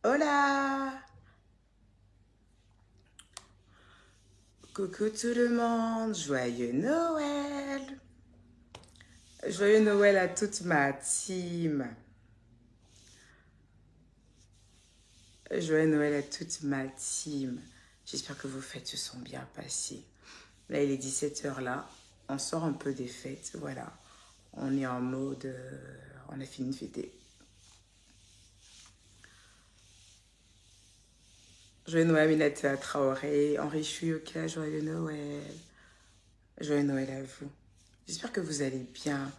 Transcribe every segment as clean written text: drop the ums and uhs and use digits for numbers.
Hola! Coucou tout le monde, joyeux Noël! Joyeux Noël à toute ma team. Joyeux Noël à toute ma team. J'espère que vos fêtes se sont bien passées. Là, il est 17 h là. On sort un peu des fêtes, voilà. On est en mode... on a fini de fêter. Joyeux Noël, Aminata Traoré, Henri Chouyoka, joyeux Noël. Joyeux Noël à vous. J'espère que vous allez bien.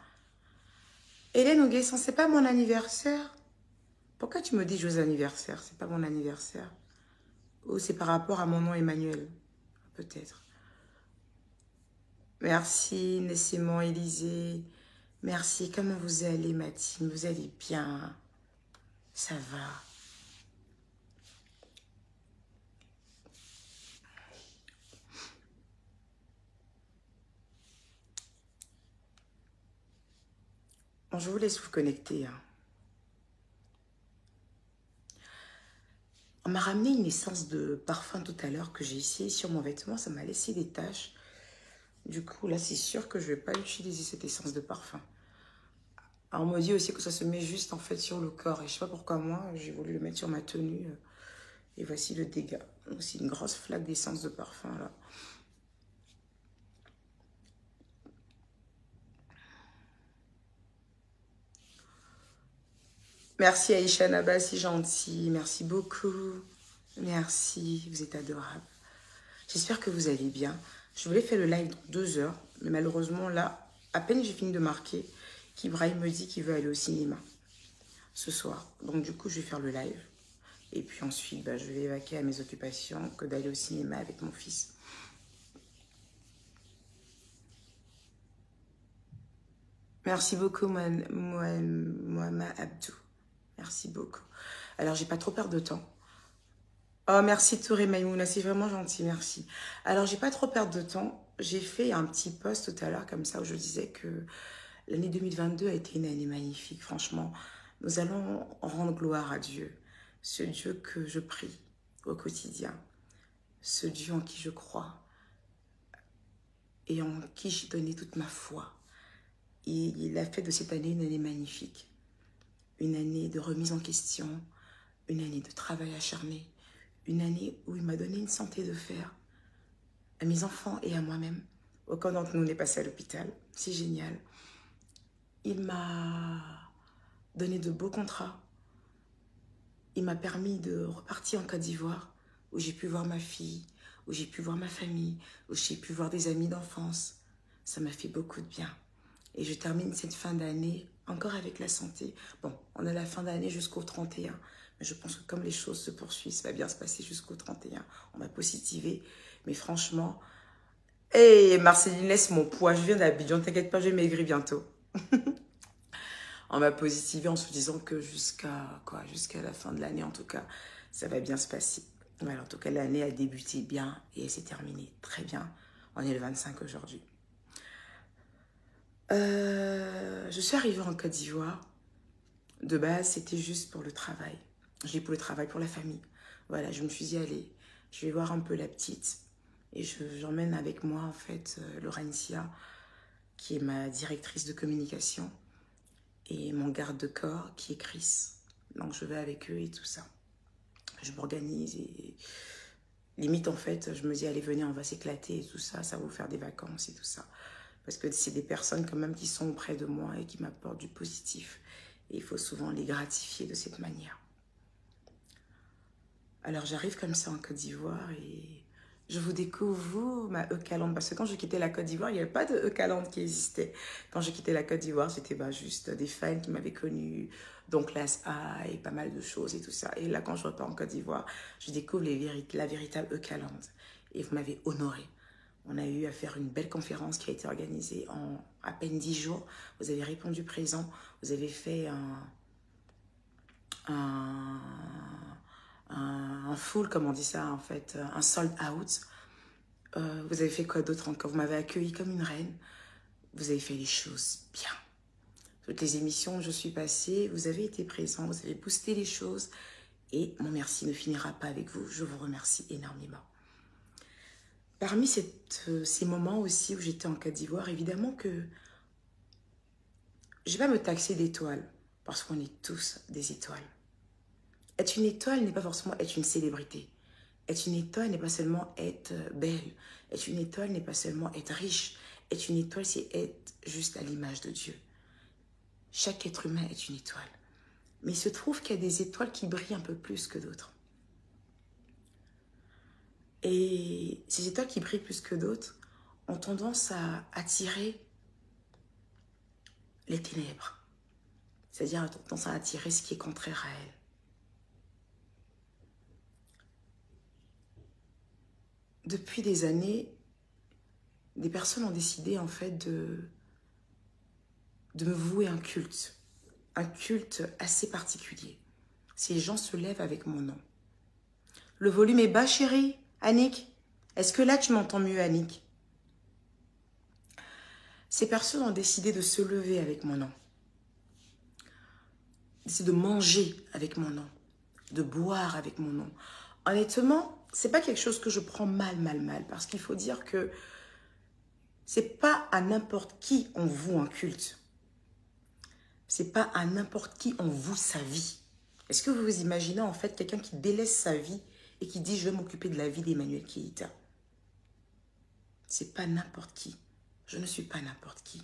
Hélène Ouguesson, c'est pas mon anniversaire? Pourquoi tu me dis joyeux anniversaire? C'est pas mon anniversaire. Ou c'est par rapport à mon nom Emmanuel? Peut-être. Merci, Nessimon, Élisée. Merci. Comment vous allez, ma team? Vous allez bien? Ça va? Bon, je vous laisse vous connecter. On m'a ramené une essence de parfum tout à l'heure que j'ai essayé sur mon vêtement. Ça m'a laissé des taches. Du coup, là, c'est sûr que je ne vais pas utiliser cette essence de parfum. Alors, on me dit aussi que ça se met juste en fait sur le corps. Et je sais pas pourquoi moi, j'ai voulu le mettre sur ma tenue. Et voici le dégât. C'est une grosse flaque d'essence de parfum là. Merci Aïcha Naba, c'est gentil. Merci beaucoup. Merci, vous êtes adorable. J'espère que vous allez bien. Je voulais faire le live dans 2 heures. Mais malheureusement là, à peine j'ai fini de marquer qu'Ibrahim me dit qu'il veut aller au cinéma ce soir. Donc du coup, je vais faire le live. Et puis ensuite, je vais évacuer à mes occupations que d'aller au cinéma avec mon fils. Merci beaucoup, Mohamed Abdou. Merci beaucoup. Alors, j'ai pas trop peur de temps. Oh, merci Touré Maïmouna, c'est vraiment gentil, merci. Alors, j'ai pas trop perdre de temps. J'ai fait un petit post tout à l'heure comme ça où je disais que l'année 2022 a été une année magnifique. Franchement, nous allons rendre gloire à Dieu. Ce Dieu que je prie au quotidien. Ce Dieu en qui je crois et en qui j'ai donné toute ma foi. Et il a fait de cette année une année magnifique. Une année de remise en question, une année de travail acharné, une année où il m'a donné une santé de fer à mes enfants et à moi-même. Aucun d'entre nous n'est passé à l'hôpital. C'est génial. Il m'a donné de beaux contrats. Il m'a permis de repartir en Côte d'Ivoire, où j'ai pu voir ma fille, où j'ai pu voir ma famille, où j'ai pu voir des amis d'enfance. Ça m'a fait beaucoup de bien. Et je termine cette fin d'année encore avec la santé. Bon, on a la fin d'année jusqu'au 31. Mais je pense que comme les choses se poursuivent, ça va bien se passer jusqu'au 31. On va positiver. Mais franchement... Hey, Marceline, laisse mon poids. Je viens d'Abidjan. T'inquiète pas, je vais maigrir bientôt. On va positiver en se disant que jusqu'à la fin de l'année, en tout cas, ça va bien se passer. Voilà, en tout cas, l'année a débuté bien et elle s'est terminée très bien. On est le 25 aujourd'hui. Je suis arrivée en Côte d'Ivoire. De base, c'était juste pour le travail. J'ai pour le travail, pour la famille. Voilà, je me suis dit, allez, je vais voir un peu la petite. Et j'emmène avec moi, en fait, Laurentia, qui est ma directrice de communication, et mon garde-corps, qui est Chris. Donc, je vais avec eux et tout ça. Je m'organise et limite, en fait, je me dis, allez, venez, on va s'éclater et tout ça. Ça va vous faire des vacances et tout ça. Parce que c'est des personnes quand même qui sont auprès de moi et qui m'apportent du positif. Et il faut souvent les gratifier de cette manière. Alors j'arrive comme ça en Côte d'Ivoire et je vous découvre, vous, ma E-Calande. Parce que quand je quittais la Côte d'Ivoire, il n'y avait pas de E-Calande qui existait. Quand je quittais la Côte d'Ivoire, c'était juste des fans qui m'avaient connue, donc classe A et pas mal de choses et tout ça. Et là, quand je repars en Côte d'Ivoire, je découvre la véritable E-Calande. Et vous m'avez honoré. On a eu à faire une belle conférence qui a été organisée en à peine 10 jours. Vous avez répondu présent. Vous avez fait un full, comme on dit ça en fait, un sold out. Vous avez fait quoi d'autre encore? Vous m'avez accueilli comme une reine. Vous avez fait les choses bien. Toutes les émissions où je suis passée, vous avez été présent, vous avez boosté les choses. Et mon merci ne finira pas avec vous. Je vous remercie énormément. Parmi ces moments aussi où j'étais en Côte d'Ivoire, évidemment que je ne vais pas me taxer d'étoiles, parce qu'on est tous des étoiles. Être une étoile n'est pas forcément être une célébrité. Être une étoile n'est pas seulement être belle. Être une étoile n'est pas seulement être riche. Être une étoile, c'est être juste à l'image de Dieu. Chaque être humain est une étoile. Mais il se trouve qu'il y a des étoiles qui brillent un peu plus que d'autres. Et ces étoiles qui brillent plus que d'autres ont tendance à attirer les ténèbres. C'est-à-dire ont tendance à attirer ce qui est contraire à elles. Depuis des années, des personnes ont décidé en fait de me vouer un culte assez particulier. Ces gens se lèvent avec mon nom. Le volume est bas, chérie. Annick, est-ce que là tu m'entends mieux, Annick? Ces personnes ont décidé de se lever avec mon nom. C'est de manger avec mon nom, de boire avec mon nom. Honnêtement, c'est pas quelque chose que je prends mal, parce qu'il faut dire que c'est pas à n'importe qui on voue un culte. C'est pas à n'importe qui on voue sa vie. Est-ce que vous vous imaginez en fait quelqu'un qui délaisse sa vie et qui dit « je vais m'occuper de la vie d'Emmanuel Keïta ». C'est pas n'importe qui. Je ne suis pas n'importe qui.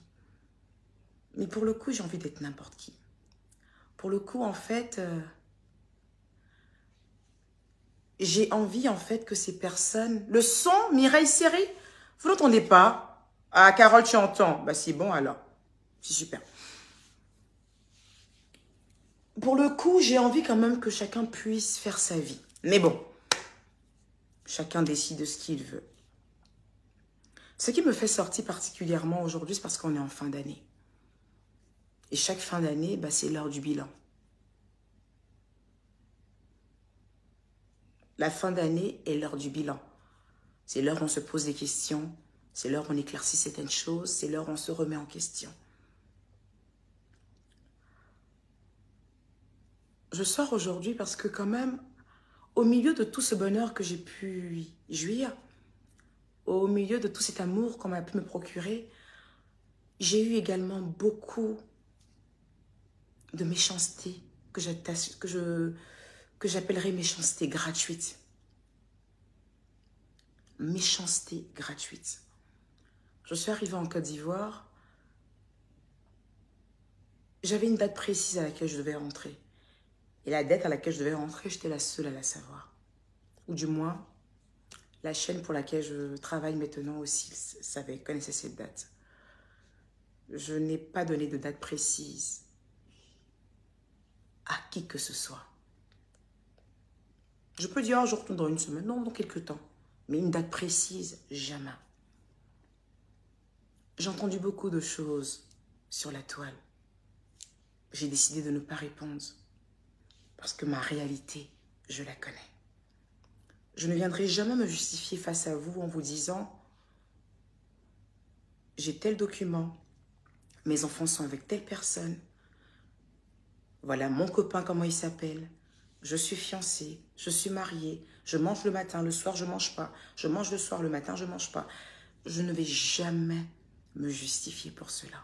Mais pour le coup, j'ai envie d'être n'importe qui. Pour le coup, en fait, j'ai envie en fait que ces personnes... Le son, Mireille Seri, vous n'entendez pas? Ah, Carole, tu entends? Bah c'est bon alors. C'est super. Pour le coup, j'ai envie quand même que chacun puisse faire sa vie. Mais bon, chacun décide de ce qu'il veut. Ce qui me fait sortir particulièrement aujourd'hui, c'est parce qu'on est en fin d'année. Et chaque fin d'année, bah, c'est l'heure du bilan. La fin d'année est l'heure du bilan. C'est l'heure où on se pose des questions. C'est l'heure où on éclaircit certaines choses. C'est l'heure où on se remet en question. Je sors aujourd'hui parce que quand même, au milieu de tout ce bonheur que j'ai pu jouir, au milieu de tout cet amour qu'on m'a pu me procurer, j'ai eu également beaucoup de méchanceté que j'appellerais méchanceté gratuite. Méchanceté gratuite. Je suis arrivée en Côte d'Ivoire. J'avais une date précise à laquelle je devais rentrer. Et la date à laquelle je devais rentrer, j'étais la seule à la savoir. Ou du moins, la chaîne pour laquelle je travaille maintenant aussi connaissait cette date. Je n'ai pas donné de date précise à qui que ce soit. Je peux dire, je retourne dans une semaine, non, dans quelques temps. Mais une date précise, jamais. J'ai entendu beaucoup de choses sur la toile. J'ai décidé de ne pas répondre. Parce que ma réalité, je la connais. Je ne viendrai jamais me justifier face à vous en vous disant « j'ai tel document, mes enfants sont avec telle personne, voilà mon copain, comment il s'appelle, je suis fiancée, je suis mariée, je mange le matin, le soir je ne mange pas, je mange le soir, le matin je ne mange pas. » Je ne vais jamais me justifier pour cela.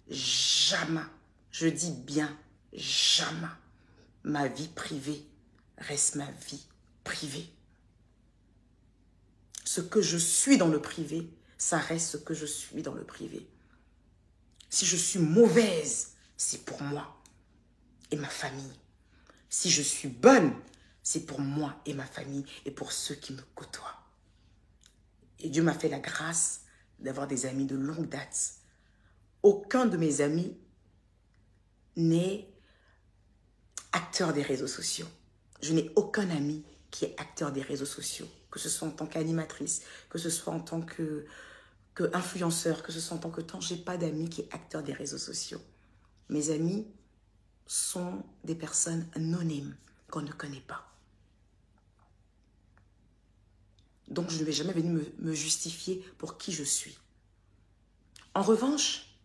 Jamais. Je dis bien jamais. Ma vie privée reste ma vie privée. Ce que je suis dans le privé, ça reste ce que je suis dans le privé. Si je suis mauvaise, c'est pour moi et ma famille. Si je suis bonne, c'est pour moi et ma famille et pour ceux qui me côtoient. Et Dieu m'a fait la grâce d'avoir des amis de longue date. Aucun de mes amis n'est acteur des réseaux sociaux. Je n'ai aucun ami qui est acteur des réseaux sociaux, que ce soit en tant qu'animatrice, que ce soit en tant qu'influenceur, que ce soit en tant que temps. Je n'ai pas d'amis qui est acteur des réseaux sociaux. Mes amis sont des personnes anonymes qu'on ne connaît pas. Donc, je ne vais jamais venir me justifier pour qui je suis. En revanche,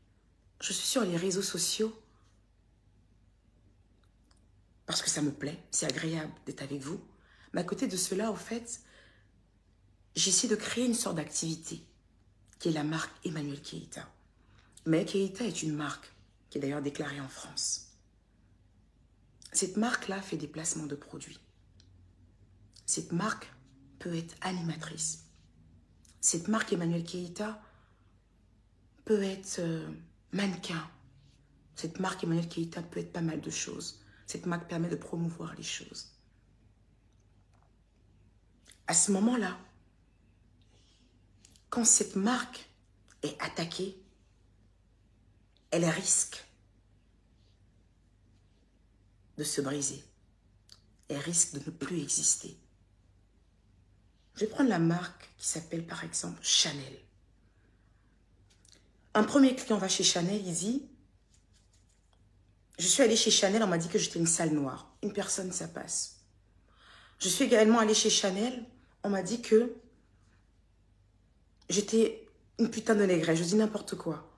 je suis sur les réseaux sociaux parce que ça me plaît, c'est agréable d'être avec vous. Mais à côté de cela, au fait, j'essaie de créer une sorte d'activité qui est la marque Emmanuel Keita. Emmanuel Keita est une marque qui est d'ailleurs déclarée en France. Cette marque-là fait des placements de produits. Cette marque peut être animatrice. Cette marque Emmanuel Keita peut être mannequin. Cette marque Emmanuel Keita peut être pas mal de choses. Cette marque permet de promouvoir les choses. À ce moment-là, quand cette marque est attaquée, elle risque de se briser. Elle risque de ne plus exister. Je vais prendre la marque qui s'appelle par exemple Chanel. Un premier client va chez Chanel, il dit, je suis allée chez Chanel, on m'a dit que j'étais une sale noire. Une personne, ça passe. Je suis également allée chez Chanel, on m'a dit que j'étais une putain de négresse. Je dis n'importe quoi.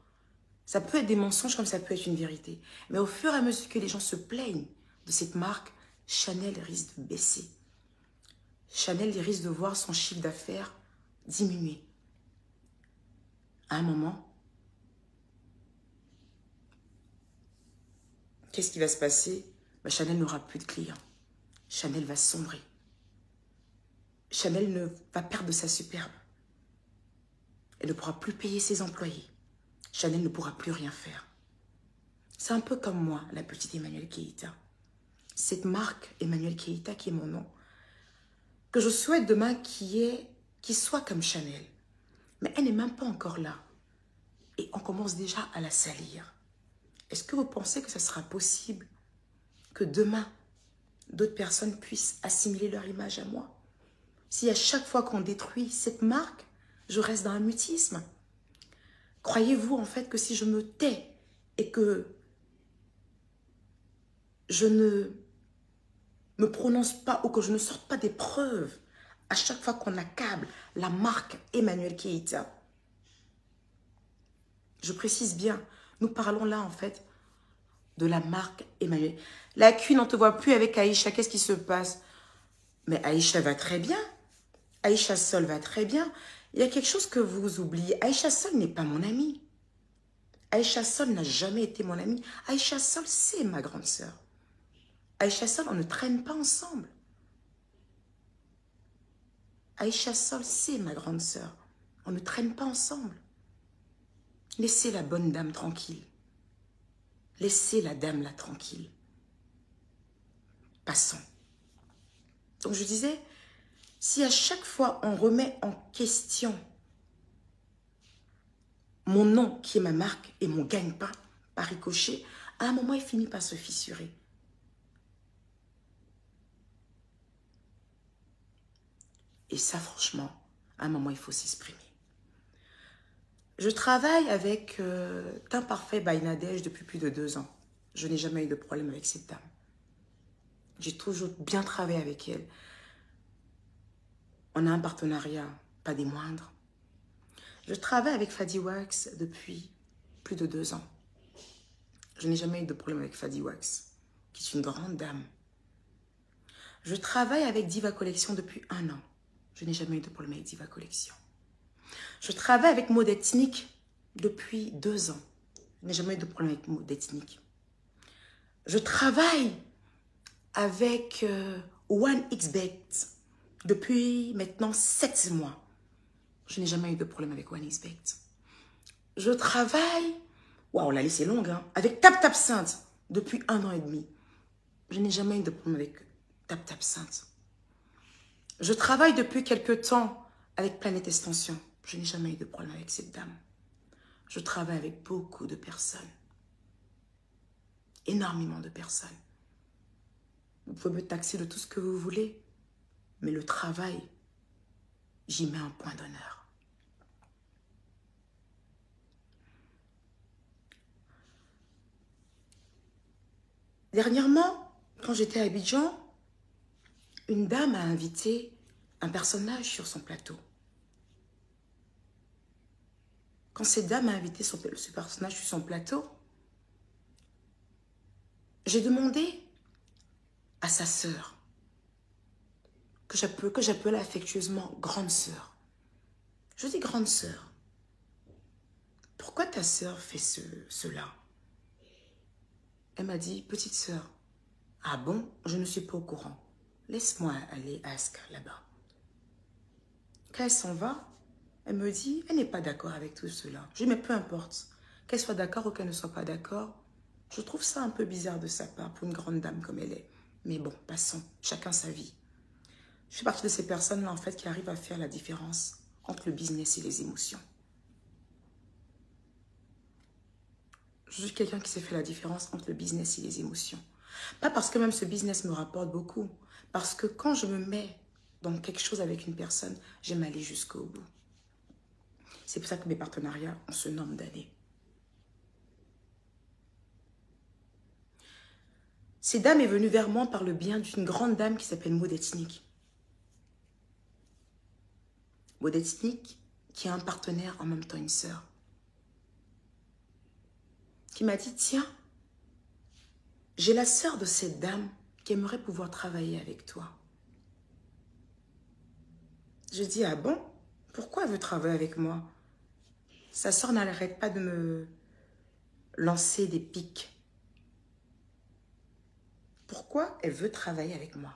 Ça peut être des mensonges comme ça peut être une vérité. Mais au fur et à mesure que les gens se plaignent de cette marque, Chanel risque de baisser. Chanel risque de voir son chiffre d'affaires diminuer. À un moment, qu'est-ce qui va se passer? Chanel n'aura plus de clients. Chanel va sombrer. Chanel va perdre sa superbe. Elle ne pourra plus payer ses employés. Chanel ne pourra plus rien faire. C'est un peu comme moi, la petite Emmanuel Keita. Cette marque, Emmanuel Keita, qui est mon nom, que je souhaite demain qui soit comme Chanel. Mais elle n'est même pas encore là. Et on commence déjà à la salir. Est-ce que vous pensez que ça sera possible que demain, d'autres personnes puissent assimiler leur image à moi? Si à chaque fois qu'on détruit cette marque, je reste dans un mutisme. Croyez-vous en fait que si je me tais et que je ne me prononce pas ou que je ne sorte pas des preuves à chaque fois qu'on accable la marque Emmanuel Keita, je précise bien, nous parlons là en fait de la marque Emmanuel. La Queen, on ne te voit plus avec Aïcha, qu'est-ce qui se passe? Mais Aïcha va très bien. Aïcha Sol va très bien. Il y a quelque chose que vous oubliez. Aïcha Sol n'est pas mon amie. Aïcha Sol n'a jamais été mon amie. Aïcha Sol, c'est ma grande sœur. Aïcha Sol, on ne traîne pas ensemble. Aïcha Sol, c'est ma grande sœur. On ne traîne pas ensemble. Laissez la bonne dame tranquille. Laissez la dame là tranquille. Passons. Donc je disais, si à chaque fois on remet en question mon nom qui est ma marque et mon gagne-pain par ricochet, à un moment il finit par se fissurer. Et ça franchement, à un moment il faut s'exprimer. Je travaille avec Teint Parfait by Nadège depuis plus de 2 ans. Je n'ai jamais eu de problème avec cette dame. J'ai toujours bien travaillé avec elle. On a un partenariat, pas des moindres. Je travaille avec Fadi Wax depuis plus de 2 ans. Je n'ai jamais eu de problème avec Fadi Wax, qui est une grande dame. Je travaille avec Diva Collection depuis 1 an. Je n'ai jamais eu de problème avec Diva Collection. Je travaille avec Mode Ethnique depuis 2 ans. Je n'ai jamais eu de problème avec Mode Ethnique. Je travaille avec OneXBet depuis maintenant 7 mois. Je n'ai jamais eu de problème avec OneXBet. Je travaille, waouh, la liste est longue, hein, avec TapTapSainte depuis 1 an et demi. Je n'ai jamais eu de problème avec TapTapSainte. Je travaille depuis quelque temps avec Planète Extension. Je n'ai jamais eu de problème avec cette dame. Je travaille avec beaucoup de personnes. Énormément de personnes. Vous pouvez me taxer de tout ce que vous voulez, mais le travail, j'y mets un point d'honneur. Dernièrement, quand j'étais à Abidjan, une dame a invité un personnage sur son plateau. Quand cette dame a invité ce personnage sur son plateau, j'ai demandé à sa sœur, que j'appelle affectueusement grande sœur. Je dis grande sœur, pourquoi ta sœur fait cela? Elle m'a dit, petite sœur, ah bon, je ne suis pas au courant. Laisse-moi aller à Ask là-bas. Quand elle s'en va, elle me dit, elle n'est pas d'accord avec tout cela. Je dis, mais peu importe, qu'elle soit d'accord ou qu'elle ne soit pas d'accord, je trouve ça un peu bizarre de sa part pour une grande dame comme elle est. Mais bon, passons, chacun sa vie. Je fais partie de ces personnes-là, en fait, qui arrivent à faire la différence entre le business et les émotions. Je suis quelqu'un qui sait faire la différence entre le business et les émotions. Pas parce que même ce business me rapporte beaucoup, parce que quand je me mets dans quelque chose avec une personne, j'aime aller jusqu'au bout. C'est pour ça que mes partenariats ont ce nombre d'années. Cette dame est venue vers moi par le bien d'une grande dame qui s'appelle Maud Ethnique. Maud Ethnique, qui a un partenaire, en même temps une sœur, qui m'a dit, tiens, j'ai la sœur de cette dame qui aimerait pouvoir travailler avec toi. Je dis, ah bon? Pourquoi elle veut travailler avec moi? Sa sœur n'arrête pas de me lancer des pics. Pourquoi elle veut travailler avec moi?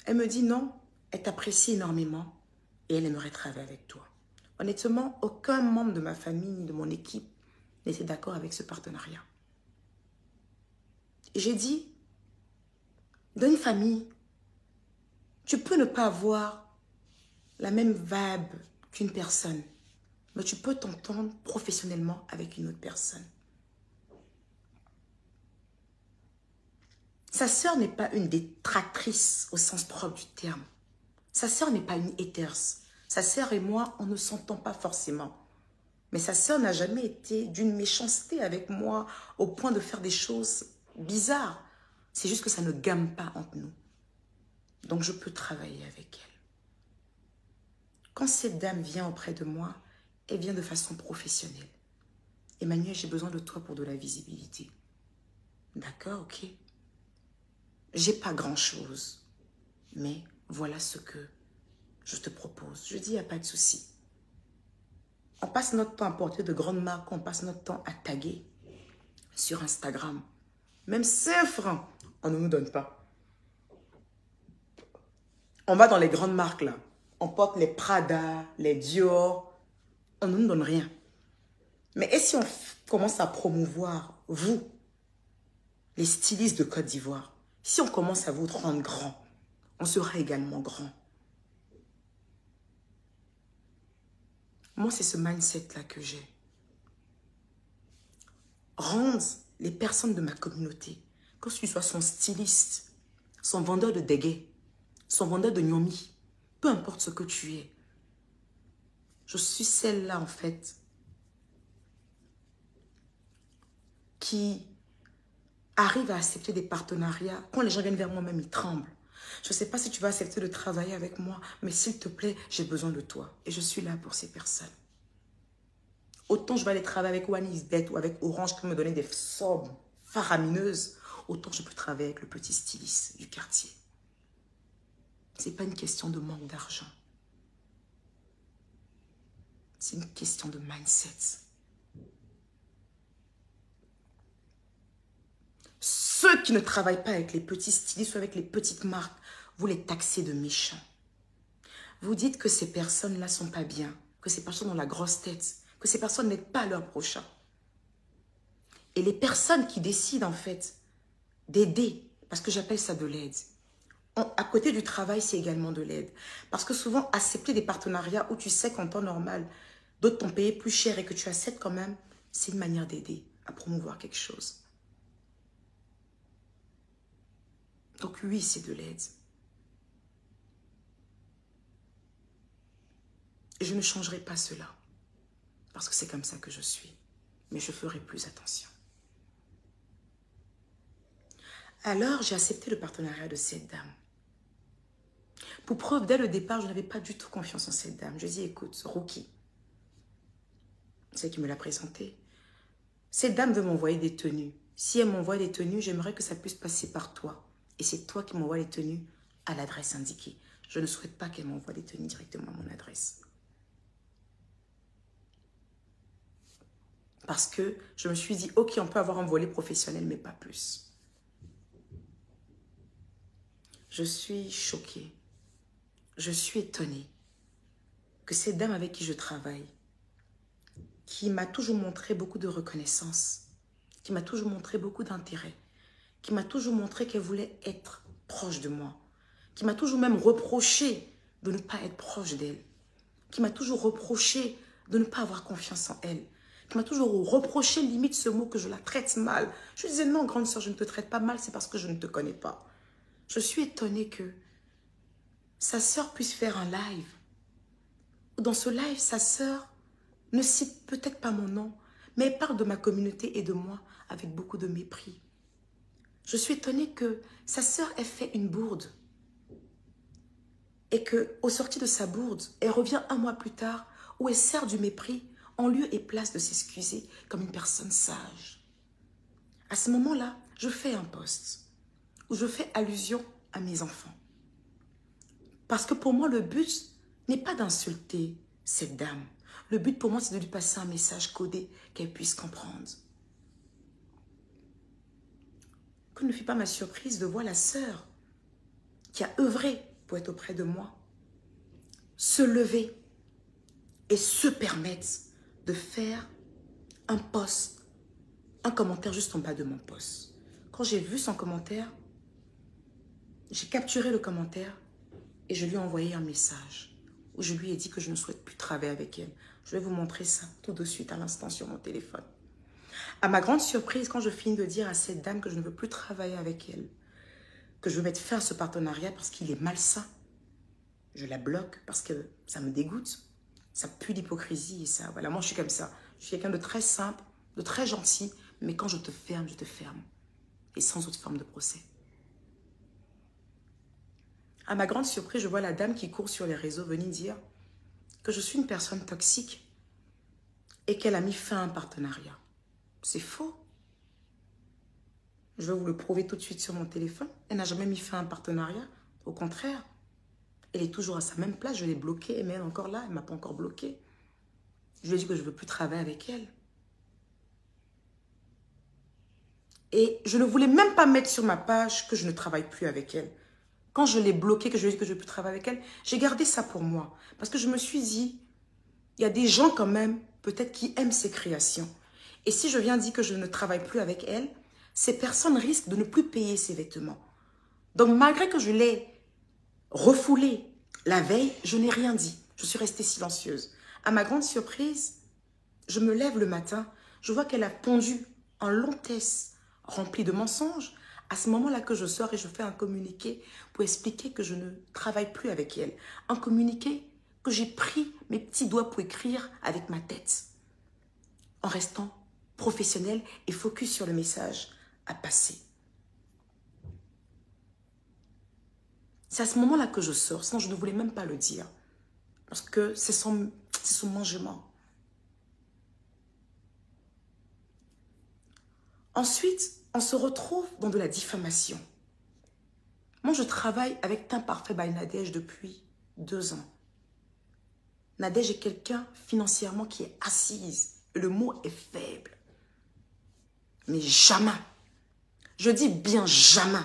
Elle me dit non, elle t'apprécie énormément et elle aimerait travailler avec toi. Honnêtement, aucun membre de ma famille ni de mon équipe n'était d'accord avec ce partenariat. Et j'ai dit, dans une famille, tu peux ne pas avoir la même vibe qu'une personne, mais tu peux t'entendre professionnellement avec une autre personne. Sa sœur n'est pas une détractrice au sens propre du terme. Sa sœur n'est pas une haters. Sa sœur et moi, on ne s'entend pas forcément. Mais sa sœur n'a jamais été d'une méchanceté avec moi au point de faire des choses bizarres. C'est juste que ça ne gamme pas entre nous. Donc je peux travailler avec elle. Quand cette dame vient auprès de moi, elle vient de façon professionnelle. Emmanuel, j'ai besoin de toi pour de la visibilité. D'accord, ok. J'ai pas grand-chose, mais voilà ce que je te propose. Je dis, il n'y a pas de souci. On passe notre temps à porter de grandes marques, on passe notre temps à taguer sur Instagram. Même 5 francs, on ne nous donne pas. On va dans les grandes marques là. On porte les Prada, les Dior. On ne nous donne rien. Mais et si on commence à promouvoir, vous, les stylistes de Côte d'Ivoire, si on commence à vous rendre grand, on sera également grand. Moi, c'est ce mindset-là que j'ai. Rendre les personnes de ma communauté, que tu sois son styliste, son vendeur de dégué, son vendeur de gnomi, peu importe ce que tu es. Je suis celle-là, en fait, qui arrive à accepter des partenariats. Quand les gens viennent vers moi, même ils tremblent. Je ne sais pas si tu vas accepter de travailler avec moi, mais s'il te plaît, j'ai besoin de toi. Et je suis là pour ces personnes. Autant je vais aller travailler avec OneXBet ou avec Orange qui me donner des sommes faramineuses, autant je peux travailler avec le petit styliste du quartier. Ce n'est pas une question de manque d'argent. C'est une question de mindset. Ceux qui ne travaillent pas avec les petits stylistes ou avec les petites marques, vous les taxez de méchants. Vous dites que ces personnes-là ne sont pas bien, que ces personnes ont la grosse tête, que ces personnes n'aident pas leur prochain. Et les personnes qui décident en fait d'aider, parce que j'appelle ça de l'aide, à côté du travail, c'est également de l'aide. Parce que souvent, accepter des partenariats où tu sais qu'en temps normal, d'autres t'ont payé plus cher et que tu acceptes quand même, c'est une manière d'aider à promouvoir quelque chose. Donc oui, c'est de l'aide. Et je ne changerai pas cela. Parce que c'est comme ça que je suis. Mais je ferai plus attention. Alors, j'ai accepté le partenariat de cette dame. Pour preuve, dès le départ, je n'avais pas du tout confiance en cette dame. Je dis, écoute, Rookie, c'est qui me l'a présenté. Cette dame veut m'envoyer des tenues. Si elle m'envoie des tenues, j'aimerais que ça puisse passer par toi. Et c'est toi qui m'envoies les tenues à l'adresse indiquée. Je ne souhaite pas qu'elle m'envoie des tenues directement à mon adresse. Parce que je me suis dit, ok, on peut avoir un volet professionnel, mais pas plus. Je suis choquée. Je suis étonnée que cette dame avec qui je travaille, qui m'a toujours montré beaucoup de reconnaissance, qui m'a toujours montré beaucoup d'intérêt, qui m'a toujours montré qu'elle voulait être proche de moi, qui m'a toujours même reproché de ne pas être proche d'elle, qui m'a toujours reproché de ne pas avoir confiance en elle, qui m'a toujours reproché limite ce mot que je la traite mal. Je disais non, grande sœur, je ne te traite pas mal, c'est parce que je ne te connais pas. Je suis étonnée que sa sœur puisse faire un live. Dans ce live, sa sœur ne cite peut-être pas mon nom, mais elle parle de ma communauté et de moi avec beaucoup de mépris. Je suis étonnée que sa sœur ait fait une bourde et qu'au sorti de sa bourde, elle revient un mois plus tard où elle sert du mépris en lieu et place de s'excuser comme une personne sage. À ce moment-là, je fais un post où je fais allusion à mes enfants. Parce que pour moi, le but n'est pas d'insulter cette dame. Le but pour moi, c'est de lui passer un message codé qu'elle puisse comprendre. Que ne fut pas ma surprise de voir la sœur qui a œuvré pour être auprès de moi se lever et se permettre de faire un post, un commentaire juste en bas de mon post. Quand j'ai vu son commentaire, j'ai capturé le commentaire et je lui ai envoyé un message où je lui ai dit que je ne souhaite plus travailler avec elle. Je vais vous montrer ça tout de suite à l'instant sur mon téléphone. À ma grande surprise, quand je finis de dire à cette dame que je ne veux plus travailler avec elle, que je veux mettre fin à ce partenariat parce qu'il est malsain, je la bloque parce que ça me dégoûte. Ça pue l'hypocrisie et ça. Voilà, moi je suis comme ça. Je suis quelqu'un de très simple, de très gentil, mais quand je te ferme, je te ferme. Et sans autre forme de procès. À ma grande surprise, je vois la dame qui court sur les réseaux venir dire que je suis une personne toxique et qu'elle a mis fin à un partenariat. C'est faux. Je vais vous le prouver tout de suite sur mon téléphone. Elle n'a jamais mis fin à un partenariat. Au contraire, elle est toujours à sa même place. Je l'ai bloquée, mais elle est encore là. Elle ne m'a pas encore bloquée. Je lui ai dit que je ne veux plus travailler avec elle. Et je ne voulais même pas mettre sur ma page que je ne travaille plus avec elle. Quand je l'ai bloquée, que je lui ai dit que je ne veux plus travailler avec elle, j'ai gardé ça pour moi. Parce que je me suis dit, il y a des gens quand même, peut-être qui aiment ses créations. Et si je viens dire que je ne travaille plus avec elle, ces personnes risquent de ne plus payer ses vêtements. Donc malgré que je l'ai refoulée la veille, je n'ai rien dit. Je suis restée silencieuse. À ma grande surprise, je me lève le matin, je vois qu'elle a pondu un long test rempli de mensonges. À ce moment-là que je sors et je fais un communiqué pour expliquer que je ne travaille plus avec elle. Un communiqué que j'ai pris mes petits doigts pour écrire avec ma tête. En restant professionnel et focus sur le message à passer. C'est à ce moment-là que je sors, sinon je ne voulais même pas le dire. Parce que c'est son mangement. Ensuite, on se retrouve dans de la diffamation. Moi, je travaille avec Teint Parfait by Nadège depuis 2 ans. Nadège est quelqu'un financièrement qui est assise. Le mot est faible. Mais jamais, je dis bien jamais,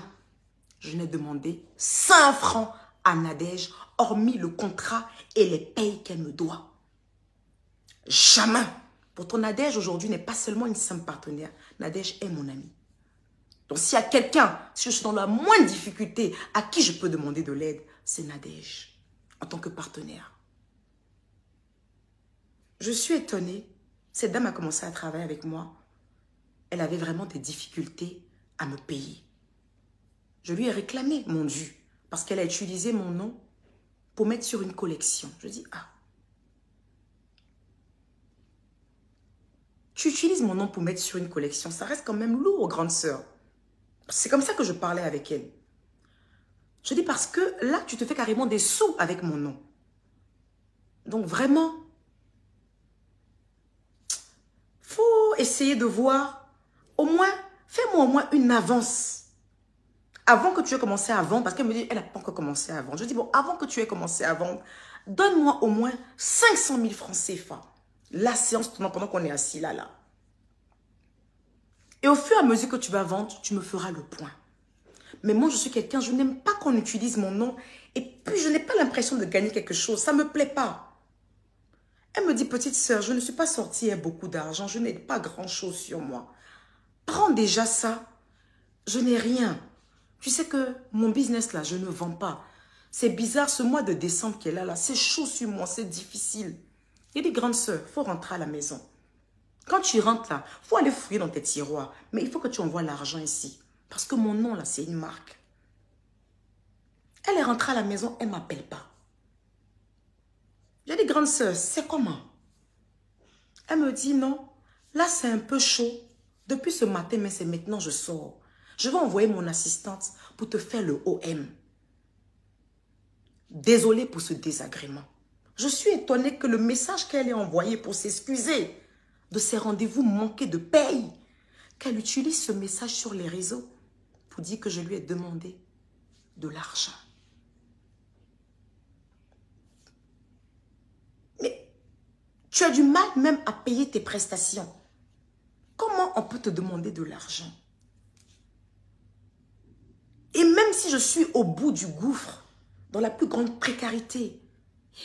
je n'ai demandé 5 francs à Nadège, hormis le contrat et les payes qu'elle me doit. Jamais. Pourtant, Nadège aujourd'hui n'est pas seulement une simple partenaire. Nadège est mon amie. Donc, s'il y a quelqu'un, si je suis dans la moindre difficulté, à qui je peux demander de l'aide, c'est Nadège, en tant que partenaire. Je suis étonnée. Cette dame a commencé à travailler avec moi. Elle avait vraiment des difficultés à me payer. Je lui ai réclamé mon dû parce qu'elle a utilisé mon nom pour mettre sur une collection. Je dis, ah, tu utilises mon nom pour mettre sur une collection, ça reste quand même lourd, grande sœur. C'est comme ça que je parlais avec elle. Je dis parce que là, tu te fais carrément des sous avec mon nom. Donc vraiment, faut essayer de voir, au moins Fais-moi au moins une avance. Avant que tu aies commencé à vendre, parce qu'elle me dit, elle n'a pas encore commencé à vendre. Je dis, bon, avant que tu aies commencé à vendre, donne-moi au moins 500 000 francs CFA. La séance, pendant qu'on est assis là. Et au fur et à mesure que tu vas vendre, tu me feras le point. Mais moi, je suis quelqu'un, je n'aime pas qu'on utilise mon nom. Et puis, je n'ai pas l'impression de gagner quelque chose. Ça ne me plaît pas. Elle me dit, petite sœur, je ne suis pas sortie avec beaucoup d'argent. Je n'ai pas grand-chose sur moi. Prends déjà ça. Je n'ai rien. Tu sais que mon business là, je ne vends pas. C'est bizarre, ce mois de décembre qui est là, c'est chaud sur moi, c'est difficile. Il y a des grandes sœurs, il faut rentrer à la maison. Quand tu rentres là, il faut aller fouiller dans tes tiroirs. Mais il faut que tu envoies l'argent ici. Parce que mon nom là, c'est une marque. Elle est rentrée à la maison, elle ne m'appelle pas. J'ai des grandes sœurs, c'est comment? Elle me dit non, là c'est un peu chaud. Depuis ce matin, mais c'est maintenant je sors. Je vais envoyer mon assistante pour te faire le OM. Désolée pour ce désagrément. Je suis étonnée que le message qu'elle ait envoyé pour s'excuser de ses rendez-vous manqués de paye, qu'elle utilise ce message sur les réseaux pour dire que je lui ai demandé de l'argent. Mais tu as du mal même à payer tes prestations. Comment on peut te demander de l'argent? Et même si je suis au bout du gouffre, dans la plus grande précarité,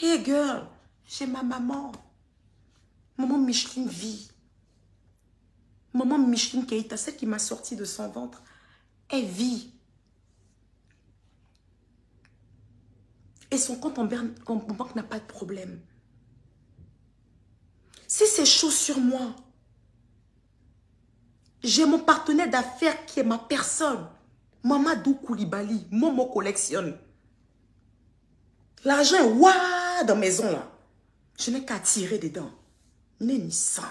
hey girl, j'ai ma maman. Maman Micheline vit. Maman Micheline Keita, celle qui m'a sorti de son ventre, elle vit. Et son compte en banque n'a pas de problème. Si c'est chaud sur moi, j'ai mon partenaire d'affaires qui est ma personne. Mamadou Koulibaly, Momo collectionne. L'argent est ouah dans la maison là. Je n'ai qu'à tirer dedans. Ni ça.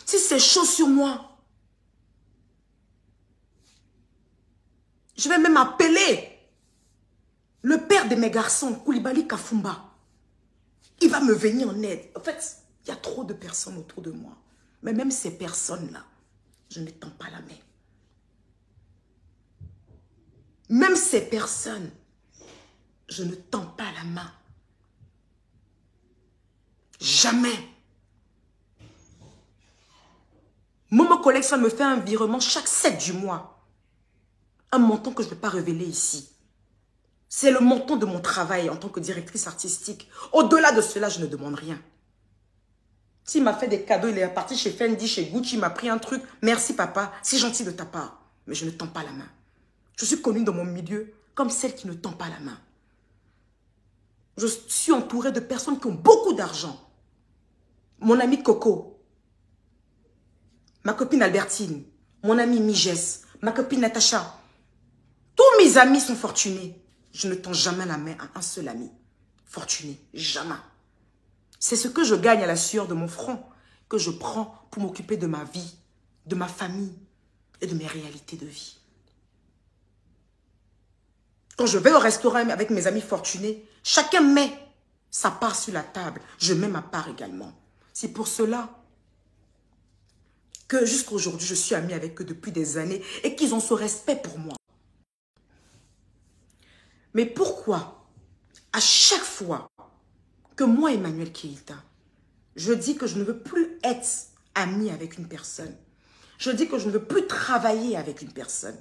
Si c'est chaud sur moi, je vais même appeler le père de mes garçons, Koulibaly Kafumba. Il va me venir en aide. En fait, il y a trop de personnes autour de moi. Mais même ces personnes-là, je ne tends pas la main. Même ces personnes, je ne tends pas la main. Jamais. Momo Collection me fait un virement chaque 7 du mois. Un montant que je ne peux pas révéler ici. C'est le montant de mon travail en tant que directrice artistique. Au-delà de cela, je ne demande rien. S'il m'a fait des cadeaux, il est parti chez Fendi, chez Gucci, il m'a pris un truc. Merci papa, c'est gentil de ta part. Mais je ne tends pas la main. Je suis connue dans mon milieu comme celle qui ne tend pas la main. Je suis entourée de personnes qui ont beaucoup d'argent. Mon ami Coco, ma copine Albertine, mon ami Migès, ma copine Natacha. Tous mes amis sont fortunés. Je ne tends jamais la main à un seul ami. Fortuné, jamais. C'est ce que je gagne à la sueur de mon front que je prends pour m'occuper de ma vie, de ma famille et de mes réalités de vie. Quand je vais au restaurant avec mes amis fortunés, chacun met sa part sur la table. Je mets ma part également. C'est pour cela que jusqu'à aujourd'hui, je suis amie avec eux depuis des années et qu'ils ont ce respect pour moi. Mais pourquoi, à chaque fois que moi, Emmanuel Keita, je dis que je ne veux plus être amie avec une personne, je dis que je ne veux plus travailler avec une personne,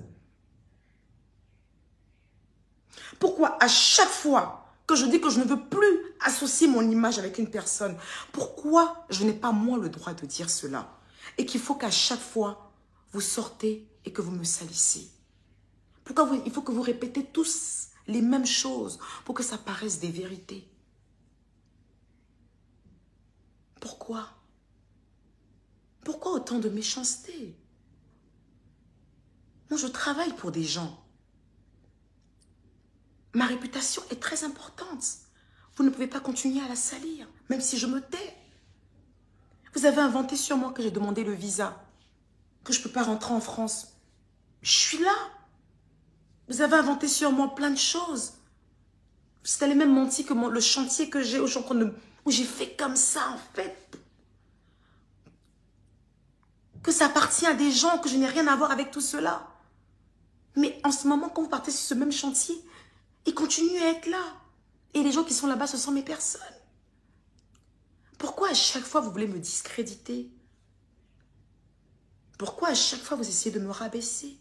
pourquoi à chaque fois que je dis que je ne veux plus associer mon image avec une personne, pourquoi je n'ai pas moi le droit de dire cela? Et qu'il faut qu'à chaque fois, vous sortez et que vous me salissez. Pourquoi il faut que vous répétez tous les mêmes choses pour que ça paraisse des vérités? Pourquoi? Pourquoi autant de méchanceté? Moi, je travaille pour des gens. Ma réputation est très importante. Vous ne pouvez pas continuer à la salir, même si je me tais. Vous avez inventé sur moi que j'ai demandé le visa, que je ne peux pas rentrer en France. Je suis là. Vous avez inventé sur moi plein de choses. Vous allez même mentir que le chantier que j'ai, où j'ai fait comme ça, en fait. que ça appartient à des gens, que je n'ai rien à voir avec tout cela. Mais en ce moment, quand vous partez sur ce même chantier, ils continuent à être là. Et les gens qui sont là-bas, ce sont mes personnes. Pourquoi à chaque fois vous voulez me discréditer? Pourquoi à chaque fois vous essayez de me rabaisser?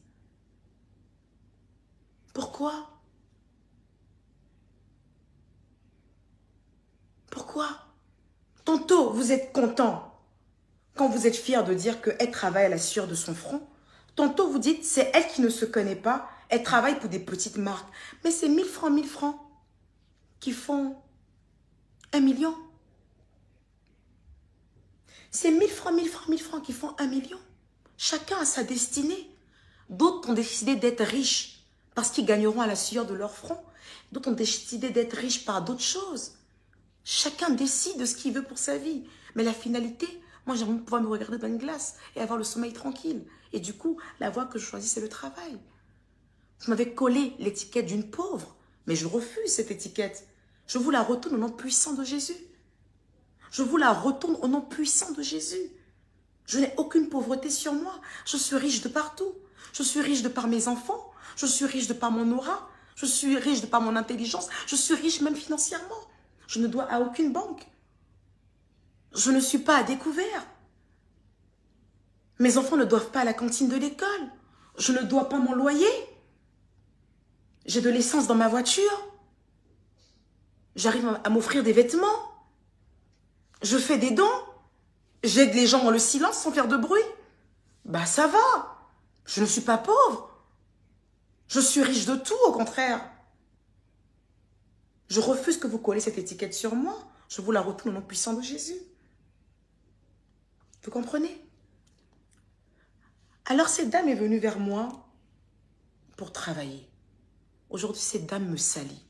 Pourquoi? Pourquoi? Tantôt, vous êtes content quand vous êtes fier de dire qu'elle travaille à la sueur de son front. Tantôt, vous dites, c'est elle qui ne se connaît pas, elle travaille pour des petites marques. Mais c'est 1000 francs qui font 1 million. C'est 1000 francs qui font 1 million. Chacun a sa destinée. D'autres ont décidé d'être riches parce qu'ils gagneront à la sueur de leur front. D'autres ont décidé d'être riches par d'autres choses. Chacun décide de ce qu'il veut pour sa vie. Mais la finalité, moi j'aimerais pouvoir me regarder dans une glace et avoir le sommeil tranquille. Et du coup, la voie que je choisis, c'est le travail. Vous m'avez collé l'étiquette d'une pauvre, mais je refuse cette étiquette. Je vous la retourne au nom puissant de Jésus. Je vous la retourne au nom puissant de Jésus. Je n'ai aucune pauvreté sur moi. Je suis riche de partout. Je suis riche de par mes enfants. Je suis riche de par mon aura. Je suis riche de par mon intelligence. Je suis riche même financièrement. Je ne dois à aucune banque. Je ne suis pas à découvert. Mes enfants ne doivent pas à la cantine de l'école. Je ne dois pas mon loyer. J'ai de l'essence dans ma voiture. J'arrive à m'offrir des vêtements. Je fais des dons. J'aide les gens dans le silence sans faire de bruit. Bah ça va. Je ne suis pas pauvre. Je suis riche de tout, au contraire. Je refuse que vous collez cette étiquette sur moi. Je vous la retourne au nom puissant de Jésus. Vous comprenez? Alors cette dame est venue vers moi pour travailler. Aujourd'hui, cette dame me salit.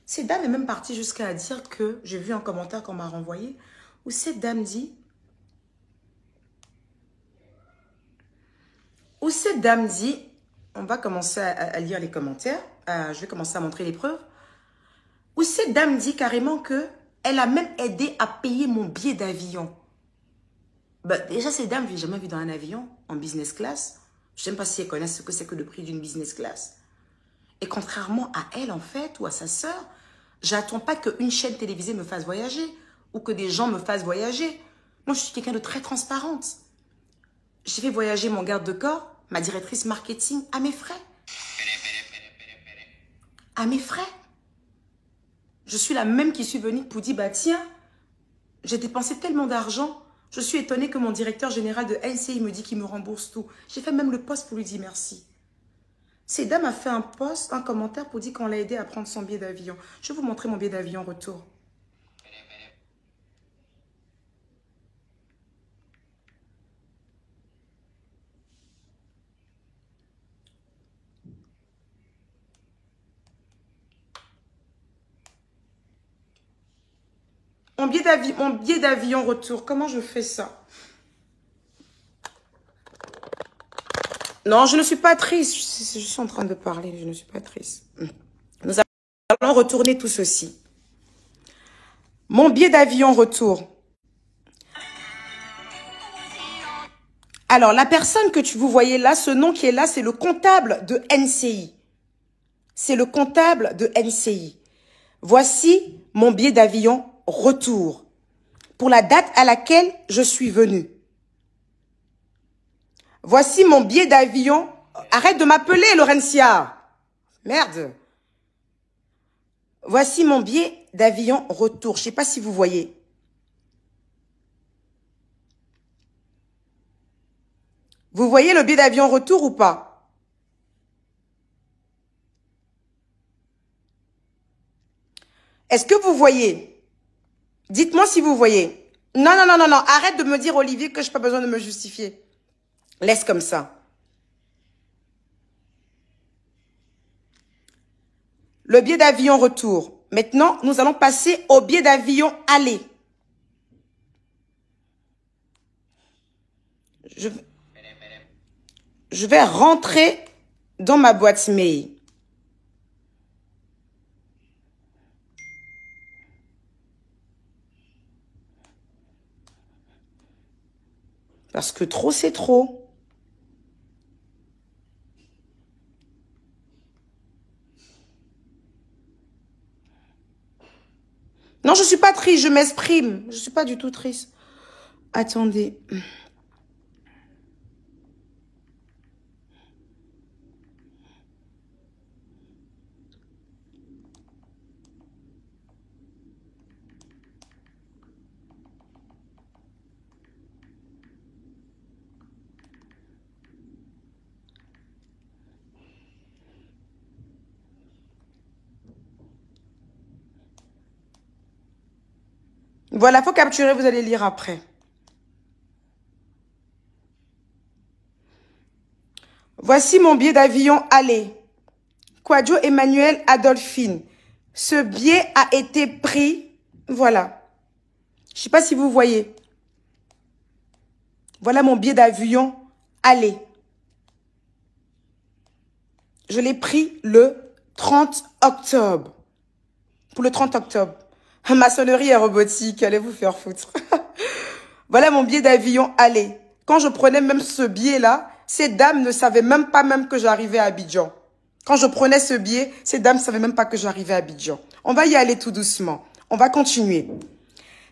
Cette dame est même partie jusqu'à dire que, j'ai vu un commentaire qu'on m'a renvoyé, où cette dame dit, on va commencer à lire les commentaires, je vais commencer à montrer les preuves, où cette dame dit carrément que elle a même aidé à payer mon billet d'avion. Bah, déjà, cette dame, je n'ai jamais vu dans un avion en business class. Je ne sais même pas si elle connaît ce que c'est que le prix d'une business class. Et contrairement à elle, en fait, ou à sa sœur, j'attends pas qu'une chaîne télévisée me fasse voyager ou que des gens me fassent voyager. Moi, je suis quelqu'un de très transparente. J'ai fait voyager mon garde de corps, ma directrice marketing, à mes frais. À mes frais. Je suis la même qui suis venue pour dire, bah tiens, j'ai dépensé tellement d'argent. Je suis étonnée que mon directeur général de NCI me dit qu'il me rembourse tout. J'ai fait même le post pour lui dire merci. Cette dame a fait un post, un commentaire pour dire qu'on l'a aidé à prendre son billet d'avion. Je vais vous montrer mon billet d'avion retour. Mon billet d'avion retour, comment je fais ça? Non, je ne suis pas triste. Je suis en train de parler, je ne suis pas triste. Nous allons retourner tout ceci. Mon billet d'avion retour. Alors, la personne que vous voyez là, ce nom qui est là, c'est le comptable de NCI. C'est le comptable de NCI. Voici mon billet d'avion retour pour la date à laquelle je suis venue. Voici mon billet d'avion. Arrête de m'appeler, Laurentia. Merde. Voici mon billet d'avion retour. Je ne sais pas si vous voyez. Vous voyez le billet d'avion retour ou pas? Est-ce que vous voyez? Dites-moi si vous voyez. Non, non, non, non, non. Arrête de me dire, Olivier, que je n'ai pas besoin de me justifier. Laisse comme ça. Le billet d'avion retour. Maintenant, nous allons passer au billet d'avion aller. Je vais rentrer dans ma boîte mail. Parce que trop, c'est trop. Non, je ne suis pas triste, je m'exprime. Je ne suis pas du tout triste. Attendez. Voilà, faut capturer, vous allez lire après. Voici mon billet d'avion aller. Quadio Emmanuel Adolphine. Ce billet a été pris. Voilà. Je ne sais pas si vous voyez. Voilà mon billet d'avion aller. Je l'ai pris le 30 octobre. Pour le 30 octobre. Maçonnerie et robotique, allez vous faire foutre. Voilà mon billet d'avion aller. Quand je prenais même ce billet-là, ces dames ne savaient même pas que j'arrivais à Abidjan. Quand je prenais ce billet, ces dames ne savaient même pas que j'arrivais à Abidjan. On va y aller tout doucement. On va continuer.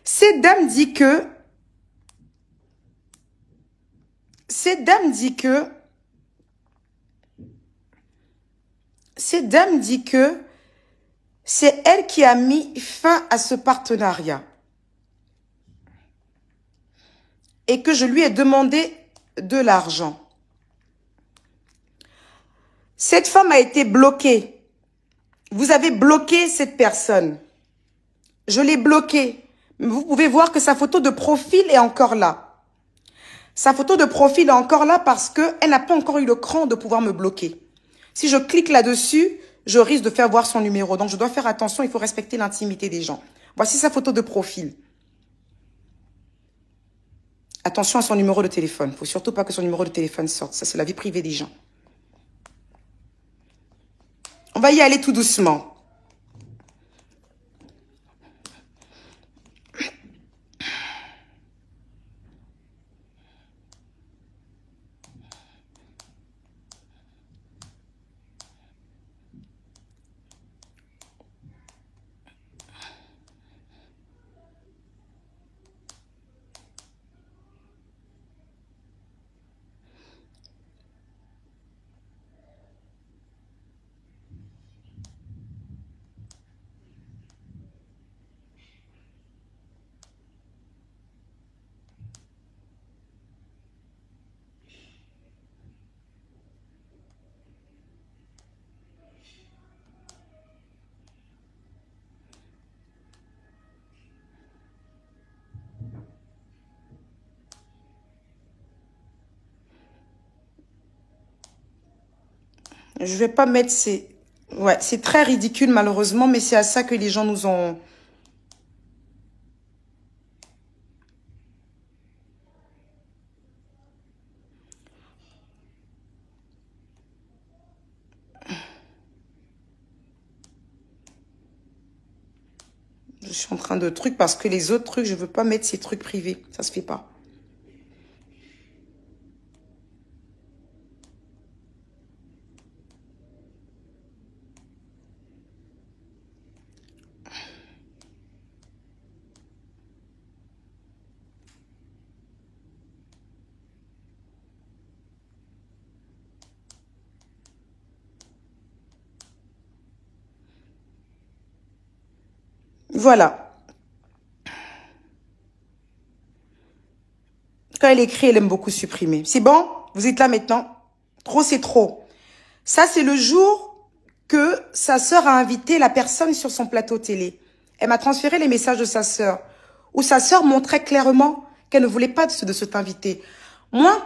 Cette dame dit que... Cette dame dit que c'est elle qui a mis fin à ce partenariat. Et que je lui ai demandé de l'argent. Cette femme a été bloquée. Vous avez bloqué cette personne. Je l'ai bloquée. Vous pouvez voir que sa photo de profil est encore là. Sa photo de profil est encore là parce qu'elle n'a pas encore eu le cran de pouvoir me bloquer. Si je clique là-dessus, je risque de faire voir son numéro. Donc, je dois faire attention, il faut respecter l'intimité des gens. Voici sa photo de profil. Attention à son numéro de téléphone. Il ne faut surtout pas que son numéro de téléphone sorte. Ça, c'est la vie privée des gens. On va y aller tout doucement. Je vais pas mettre ces... Ouais, c'est très ridicule malheureusement, mais c'est à ça que les gens nous ont... Je suis en train de trucs parce que les autres trucs, je veux pas mettre ces trucs privés. Ça se fait pas. Voilà. Quand elle écrit, elle aime beaucoup supprimer. C'est bon? Vous êtes là maintenant? Trop, c'est trop. Ça, c'est le jour que sa sœur a invité la personne sur son plateau télé. Elle m'a transféré les messages de sa sœur, où sa sœur montrait clairement qu'elle ne voulait pas de cet invité. Moi,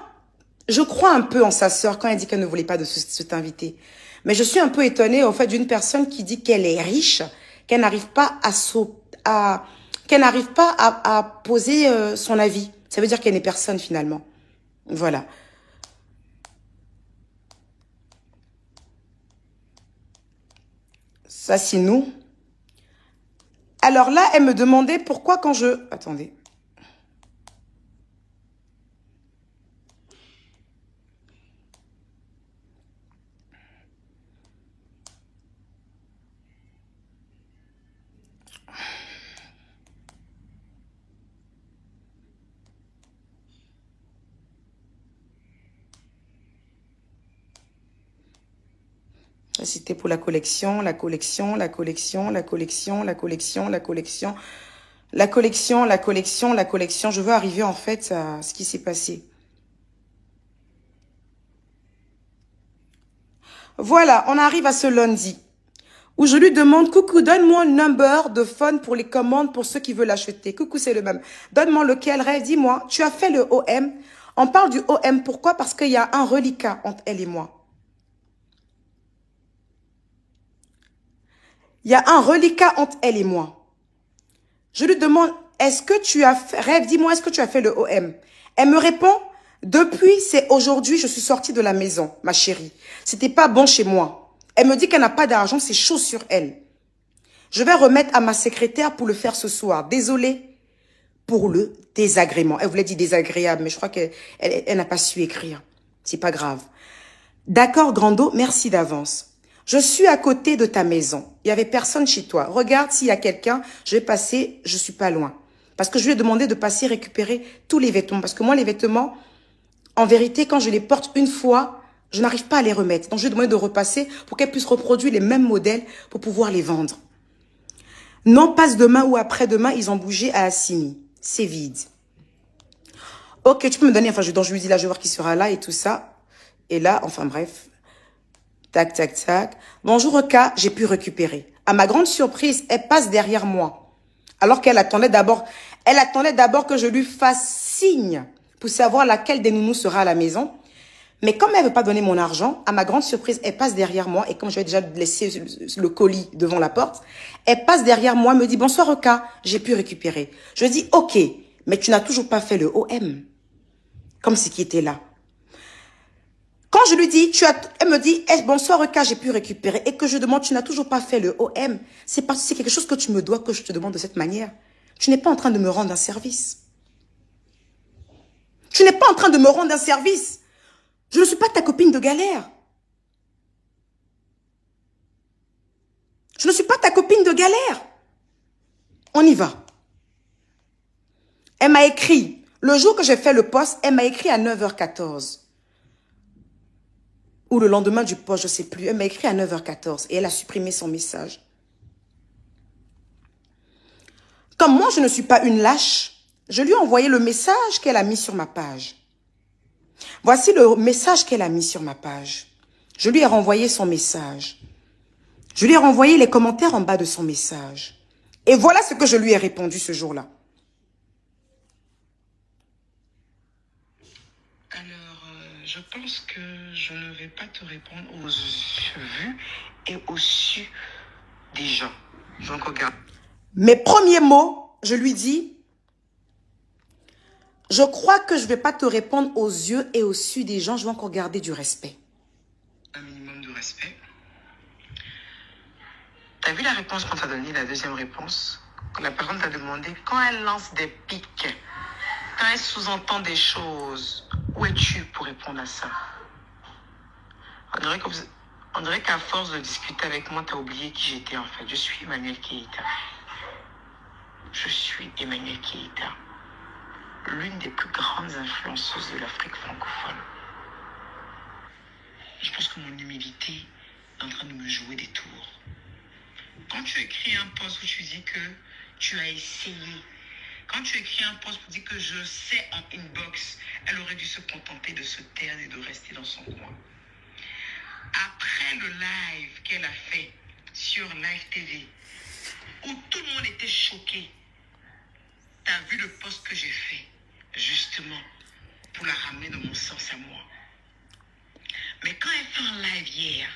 je crois un peu en sa sœur quand elle dit qu'elle ne voulait pas de cet invité. Mais je suis un peu étonnée au fait d'une personne qui dit qu'elle est riche, qu'elle n'arrive pas à poser son avis. Ça veut dire qu'elle n'est personne finalement. Voilà. Ça, c'est nous. Alors là, elle me demandait pourquoi quand je... Attendez. sais pas si c'était pour la collection, la collection, la collection, la collection, la collection, la collection, la collection, la collection, la collection. Je veux arriver en fait à ce qui s'est passé. Voilà, on arrive à ce lundi où je lui demande, coucou, donne-moi un number de phone pour les commandes pour ceux qui veulent l'acheter. Coucou, c'est le même. Donne-moi lequel, Ray, dis-moi, tu as fait le OM. On parle du OM, pourquoi? Parce qu'il y a un reliquat entre elle et moi. Il y a un reliquat entre elle et moi. Je lui demande, est-ce que tu as fait, Rêve, dis-moi, est-ce que tu as fait le OM? Elle me répond, depuis, c'est aujourd'hui, je suis sortie de la maison, ma chérie. C'était pas bon chez moi. Elle me dit qu'elle n'a pas d'argent, c'est chaud sur elle. Je vais remettre à ma secrétaire pour le faire ce soir. Désolée pour le désagrément. Elle voulait dire désagréable, mais je crois qu'elle n'a pas su écrire. C'est pas grave. D'accord, Grando, merci d'avance. Je suis à côté de ta maison. Il y avait personne chez toi. Regarde s'il y a quelqu'un. Je vais passer, je suis pas loin. Parce que je lui ai demandé de passer récupérer tous les vêtements. Parce que moi, les vêtements, en vérité, quand je les porte une fois, je n'arrive pas à les remettre. Donc, je lui ai demandé de repasser pour qu'elle puisse reproduire les mêmes modèles pour pouvoir les vendre. Non, passe demain ou après-demain, ils ont bougé à Assimi. C'est vide. Ok, tu peux me donner, enfin, donc je lui dis là, je vais voir qui sera là et tout ça. Et là, enfin bref. Tac, tac, tac. Bonjour, Oka, j'ai pu récupérer. À ma grande surprise, elle passe derrière moi. Alors qu'elle attendait d'abord, que je lui fasse signe pour savoir laquelle des nounous sera à la maison. Mais comme elle veut pas donner mon argent, à ma grande surprise, elle passe derrière moi. Et comme j'avais déjà laissé le colis devant la porte, elle passe derrière moi, me dit, bonsoir, Oka, j'ai pu récupérer. Je dis, ok, mais tu n'as toujours pas fait le OM. Comme ce qui était là. Quand je lui dis, elle me dit, bonsoir, Oka, j'ai pu récupérer. Et que je demande, tu n'as toujours pas fait le OM. C'est parce que c'est quelque chose que tu me dois que je te demande de cette manière. Tu n'es pas en train de me rendre un service. Tu n'es pas en train de me rendre un service. Je ne suis pas ta copine de galère. Je ne suis pas ta copine de galère. On y va. Elle m'a écrit, le jour que j'ai fait le post, elle m'a écrit à 9h14. Ou le lendemain du post, je ne sais plus. Elle m'a écrit à 9h14 et elle a supprimé son message. Comme moi, je ne suis pas une lâche, je lui ai envoyé le message qu'elle a mis sur ma page. Voici le message qu'elle a mis sur ma page. Je lui ai renvoyé son message. Je lui ai renvoyé les commentaires en bas de son message. Et voilà ce que je lui ai répondu ce jour-là. Alors, je pense que je ne vais pas te répondre aux vues et aux su des gens. Donc, regarde. Mes premiers mots, je lui dis, je crois que je ne vais pas te répondre aux yeux et aux su des gens, je vais encore garder du respect. Un minimum de respect. T'as vu la réponse qu'on t'a donnée, la deuxième réponse? Que la personne t'a demandé, quand elle lance des pics, quand elle sous-entend des choses, où es-tu pour répondre à ça? On dirait qu'à force de discuter avec moi, t'as oublié qui j'étais en fait. Je suis Emmanuel Keïta. Je suis Emmanuel Keïta, l'une des plus grandes influenceuses de l'Afrique francophone. Je pense que mon humilité est en train de me jouer des tours. Quand tu écris un post où tu dis que tu as essayé, quand tu écris un post pour dire que je sais en inbox, elle aurait dû se contenter de se taire et de rester dans son coin. Après le live qu'elle a fait sur Live TV, où tout le monde était choqué, tu as vu le post que j'ai fait, justement, pour la ramener dans mon sens à moi. Mais quand elle fait un live hier,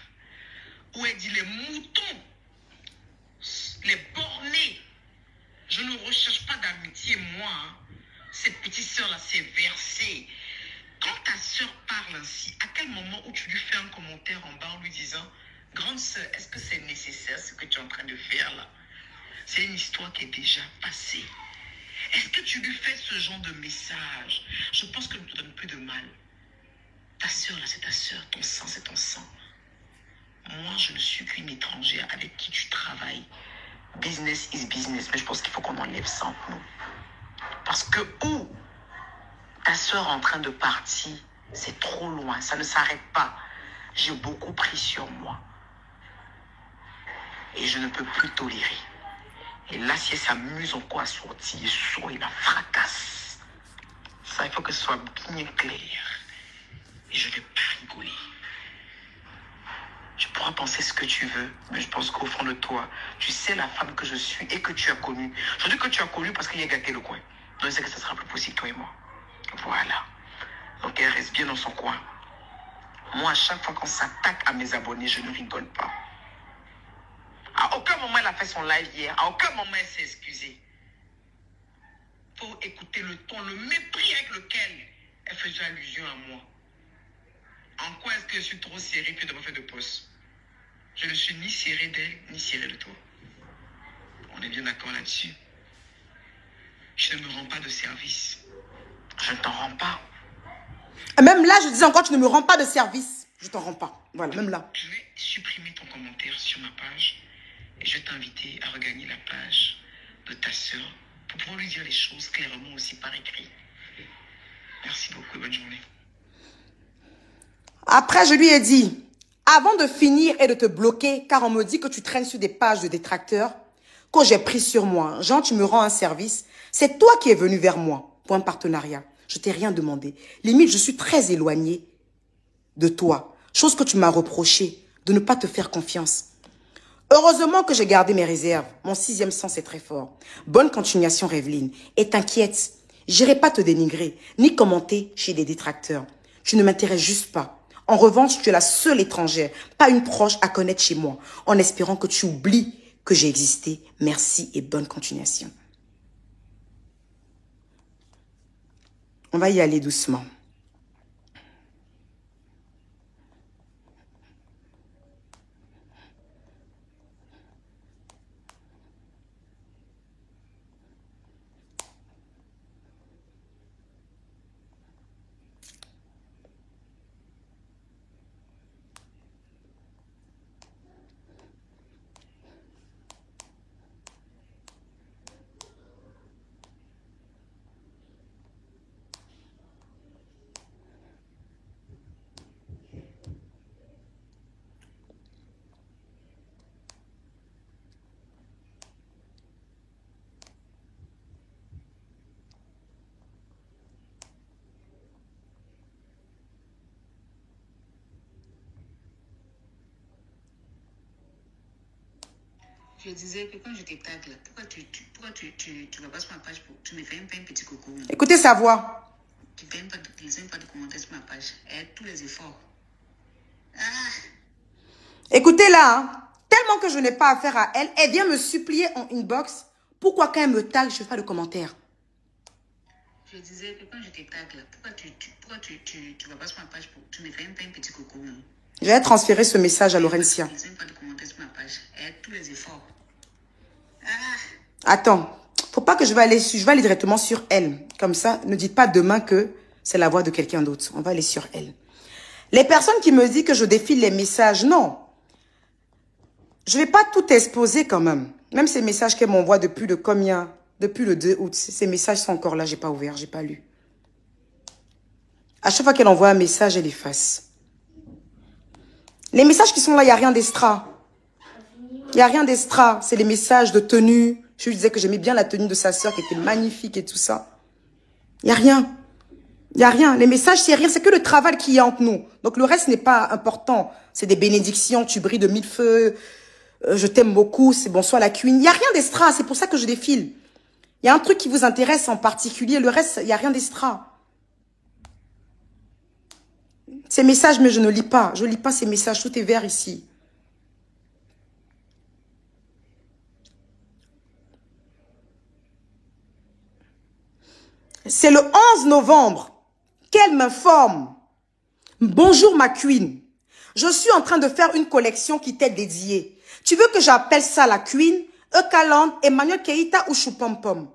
où elle dit les moutons, les bornés, je ne recherche pas d'amitié, moi. Hein. Cette petite sœur-là, c'est versé. Quand ta sœur parle ainsi, à quel moment où tu lui fais un commentaire en bas en lui disant « Grande sœur, est-ce que c'est nécessaire ce que tu es en train de faire là ?» C'est une histoire qui est déjà passée. Est-ce que tu lui fais ce genre de message? Je pense que ne te donne plus de mal. Ta sœur là, c'est ta sœur. Ton sang, c'est ton sang. Moi, je ne suis qu'une étrangère avec qui tu travailles. Business is business. Mais je pense qu'il faut qu'on enlève ça entre nous. Parce que où ta soeur est en train de partir, c'est trop loin. Ça ne s'arrête pas. J'ai beaucoup pris sur moi. Et je ne peux plus tolérer. Et là, si elle s'amuse encore à sortir, il la fracasse. Ça, il faut que ce soit bien clair. Et je ne vais pas rigoler. Tu pourras penser ce que tu veux, mais je pense qu'au fond de toi, tu sais la femme que je suis et que tu as connue. Je dis que tu as connu parce qu'il y a gâté le coin. Donc, je sais que ça sera plus possible, toi et moi. Voilà. Donc, elle reste bien dans son coin. Moi, à chaque fois qu'on s'attaque à mes abonnés, je ne rigole pas. À aucun moment, elle a fait son live hier. À aucun moment, elle s'est excusée. Pour écouter le ton, le mépris avec lequel elle faisait allusion à moi. En quoi est-ce que je suis trop serrée puis de me faire de poste? Je ne suis ni serrée d'elle, ni serrée de toi. On est bien d'accord là-dessus. Je ne me rends pas de service. Je ne t'en rends pas. Même là, je disais encore, tu ne me rends pas de service. Je t'en rends pas. Voilà, même là. Je vais supprimer ton commentaire sur ma page et je vais t'inviter à regagner la page de ta sœur pour pouvoir lui dire les choses clairement aussi par écrit. Merci beaucoup et bonne journée. Après, je lui ai dit, avant de finir et de te bloquer, car on me dit que tu traînes sur des pages de détracteurs, que j'ai pris sur moi, Jean, tu me rends un service, c'est toi qui es venu vers moi pour un partenariat. Je t'ai rien demandé. Limite, je suis très éloignée de toi. Chose que tu m'as reproché, de ne pas te faire confiance. Heureusement que j'ai gardé mes réserves. Mon 6e sens est très fort. Bonne continuation, Revelyne. Et t'inquiète, j'irai pas te dénigrer, ni commenter chez des détracteurs. Tu ne m'intéresses juste pas. En revanche, tu es la seule étrangère, pas une proche à connaître chez moi, en espérant que tu oublies que j'ai existé. Merci et bonne continuation. On va y aller doucement. Je disais que quand je te tag là, pourquoi tu vas pas sur ma page, tu me fais même pas un petit coucou. Écoutez sa voix. Tu ne fais même pas de commentaires sur ma page. Et tous les efforts. Ah. Écoutez-la, hein. Tellement que je n'ai pas affaire à elle, elle vient me supplier en inbox. Pourquoi quand elle me tag, je fais pas de commentaires? Je disais que quand je te tag là, pourquoi tu vas pas sur ma page, tu me fais même pas un petit coucou. Je vais transférer ce message à Laurentia. Tu ne fais même pas de commentaires sur ma page. Et tous les efforts. Ah. Attends, faut pas que je vais aller directement sur elle. Comme ça, ne dites pas demain que c'est la voix de quelqu'un d'autre. On va aller sur elle. Les personnes qui me disent que je défile les messages, non. Je vais pas tout exposer quand même. Même ces messages qu'elle m'envoie depuis le combien? Depuis le 2 août. Ces messages sont encore là, j'ai pas ouvert, j'ai pas lu. À chaque fois qu'elle envoie un message, elle efface. Les messages qui sont là, il n'y a rien d'extra. Il n'y a rien d'extra. C'est les messages de tenue. Je lui disais que j'aimais bien la tenue de sa sœur qui était magnifique et tout ça. Il n'y a rien. Il n'y a rien. Les messages, c'est rien. C'est que le travail qui est entre nous. Donc le reste n'est pas important. C'est des bénédictions. Tu brilles de 1000 feux. Je t'aime beaucoup. C'est bonsoir la queen. Il n'y a rien d'extra. C'est pour ça que je défile. Il y a un truc qui vous intéresse en particulier. Le reste, il n'y a rien d'extra. Ces messages, mais je ne lis pas. Je ne lis pas ces messages. Tout est vert ici. C'est le 11 novembre qu'elle m'informe. Bonjour ma queen. Je suis en train de faire une collection qui t'est dédiée. Tu veux que j'appelle ça la queen, Eucaland, Emmanuel Keita ou Choupompom?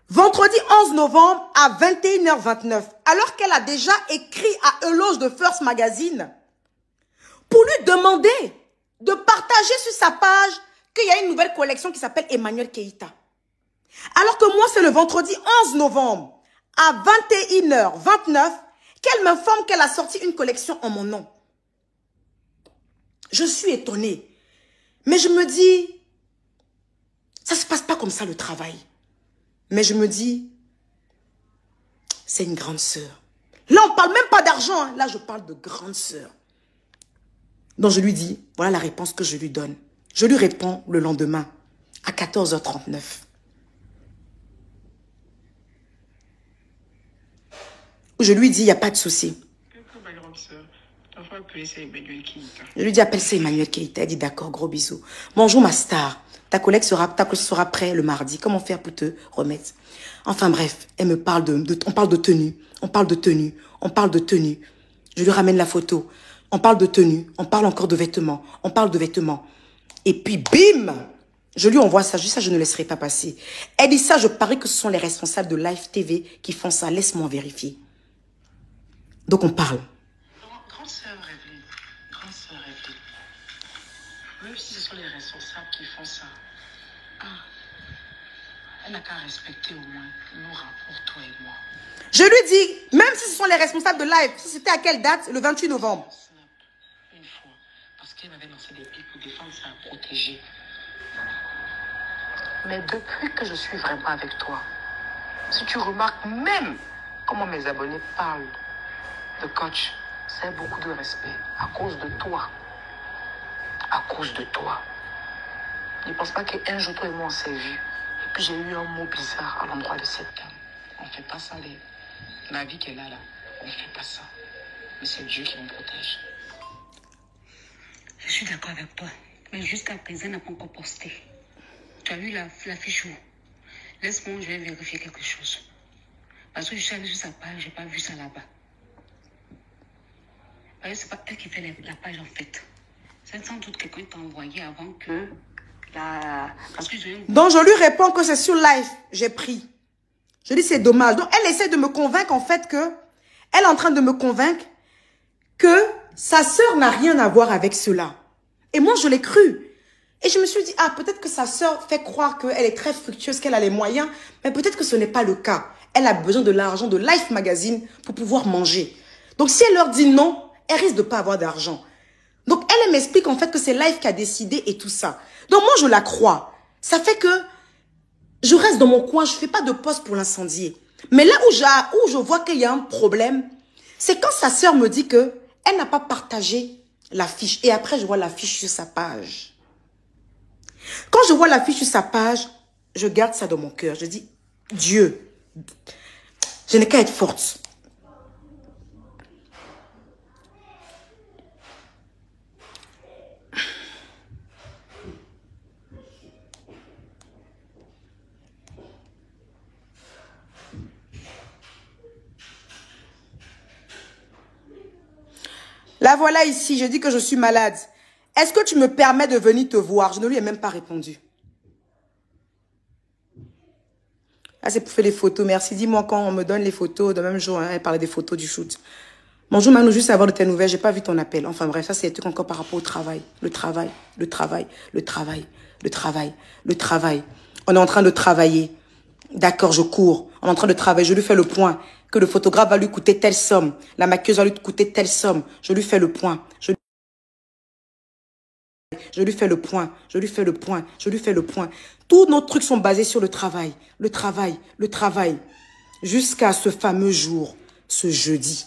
Vendredi 11 novembre à 21h29, alors qu'elle a déjà écrit à Eloge de First Magazine pour lui demander de partager sur sa page qu'il y a une nouvelle collection qui s'appelle Emmanuel Keita. Alors que moi, c'est le vendredi 11 novembre à 21h29 qu'elle m'informe qu'elle a sorti une collection en mon nom. Je suis étonnée. Mais je me dis, ça ne se passe pas comme ça le travail. Mais je me dis, c'est une grande sœur. Là, on ne parle même pas d'argent. Hein. Là, je parle de grande sœur. Donc, je lui dis, voilà la réponse que je lui donne. Je lui réponds le lendemain, à 14h39. Je lui dis, il n'y a pas de souci. Je lui dis, appelle ça Emmanuel Keita. Elle dit, d'accord, gros bisous. Bonjour, ma star. Ta collègue sera prêt le mardi. Comment faire pour te remettre? Enfin bref, elle me parle on parle de tenue. On parle de tenue. On parle de tenue. Je lui ramène la photo. On parle de tenue. On parle encore de vêtements. On parle de vêtements. Et puis, bim! Je lui envoie ça. Juste ça, je ne laisserai pas passer. Elle dit ça, je parie que ce sont les responsables de Live TV qui font ça. Laisse-moi vérifier. Donc, on parle. Grande sœur Evelyne, même si ce sont les responsables qui font ça, elle n'a qu'à respecter au moins nos rapports, toi et moi. Je lui dis, même si ce sont les responsables de Live, c'était à quelle date? Le 28 novembre. Une fois, parce qu'elle m'avait lancé des pics pour défendre sa protégée. Mais depuis que je suis vraiment avec toi, si tu remarques même comment mes abonnés parlent de coach, c'est beaucoup de respect à cause de toi. À cause de toi. Ne pense pas qu'un jour, toi et moi, on s'est vus. Et puis, j'ai eu un mot bizarre à l'endroit de cette dame. On ne fait pas ça, la vie qu'elle a là. On ne fait pas ça. Mais c'est Dieu qui me protège. Je suis d'accord avec toi. Mais jusqu'à présent, elle n'a pas encore posté. Tu as vu la fiche où? Laisse-moi, je vais vérifier quelque chose. Parce que je suis allée sur sa page, je n'ai pas vu ça là-bas. C'est pas elle qui fait la page en fait. C'est sans doute quelqu'un t'a envoyé avant que la... Parce que Donc je lui réponds que c'est sur Live. J'ai pris. Je dis c'est dommage. Donc elle essaie de me convaincre en fait que... Elle est en train de me convaincre que sa sœur n'a rien à voir avec cela. Et moi je l'ai cru. Et je me suis dit, ah peut-être que sa sœur fait croire qu'elle est très fructueuse, qu'elle a les moyens. Mais peut-être que ce n'est pas le cas. Elle a besoin de l'argent de Life Magazine pour pouvoir manger. Donc si elle leur dit non... Elle risque de ne pas avoir d'argent. Donc, elle m'explique en fait que c'est Life qui a décidé et tout ça. Donc, moi, je la crois. Ça fait que je reste dans mon coin. Je ne fais pas de poste pour l'incendier. Mais là où je vois qu'il y a un problème, c'est quand sa sœur me dit que elle n'a pas partagé la fiche. Et après, je vois la fiche sur sa page. Quand je vois la fiche sur sa page, je garde ça dans mon cœur. Je dis, Dieu, je n'ai qu'à être forte. La voilà ici, je dis que je suis malade. Est-ce que tu me permets de venir te voir? Je ne lui ai même pas répondu. Ah, c'est pour faire les photos, merci. Dis-moi quand on me donne les photos, de même jour, hein, elle parlait des photos du shoot. Bonjour Manu, juste avoir de tes nouvelles, j'ai pas vu ton appel. Enfin bref, ça c'est des trucs encore par rapport au travail. Le travail. On est en train de travailler. D'accord, je cours. On est en train de travailler, je lui fais le point. Que le photographe va lui coûter telle somme. La maquilleuse va lui coûter telle somme. Je lui fais le point. Je lui fais le point. Tous nos trucs sont basés sur le travail. Jusqu'à ce fameux jour, ce jeudi.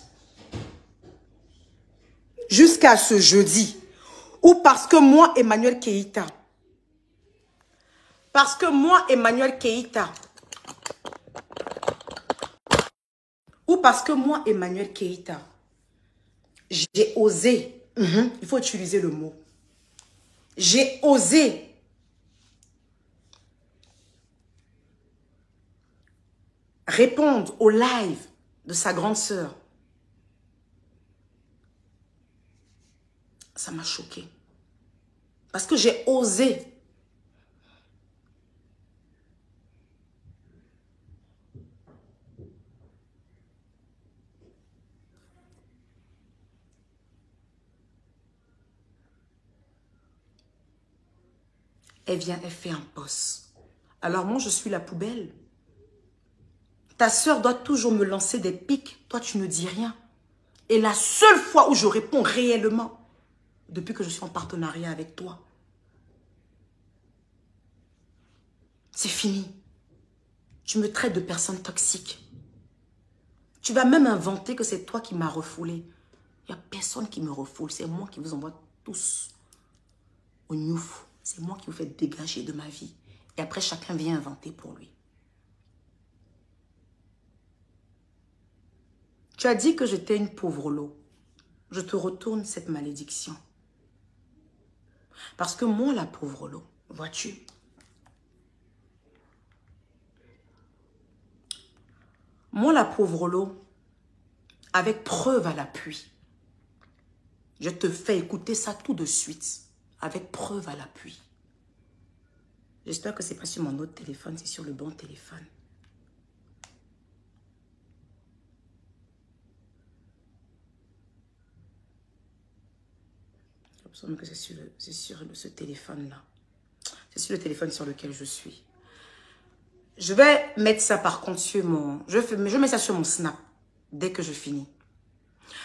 Jusqu'à ce jeudi. Ou parce que moi, Emmanuel Keita. J'ai osé, il faut utiliser le mot, j'ai osé répondre au live de sa grande sœur. Ça m'a choquée. Parce que j'ai osé. Elle vient, elle fait un poste. Alors moi, je suis la poubelle. Ta sœur doit toujours me lancer des pics. Toi, tu ne dis rien. Et la seule fois où je réponds réellement, depuis que je suis en partenariat avec toi, C'est fini. Tu me traites de personne toxique. Tu vas même inventer que c'est toi qui m'as refoulé. Il n'y a personne qui me refoule. C'est moi qui vous envoie tous au Newf. C'est moi qui vous fais dégager de ma vie. Et après, chacun vient inventer pour lui. Tu as dit que j'étais une pauvre lot. Je te retourne cette malédiction. Parce que moi, la pauvre lot, vois-tu, moi, la pauvre lot, avec preuve à l'appui, je te fais écouter ça tout de suite, avec preuve à l'appui. J'espère que ce n'est pas sur mon autre téléphone, c'est sur le bon téléphone. Il me semble que c'est sur ce téléphone-là. C'est sur le téléphone sur lequel je suis. Je vais mettre ça par contre sur mon... Je mets ça sur mon Snap dès que je finis.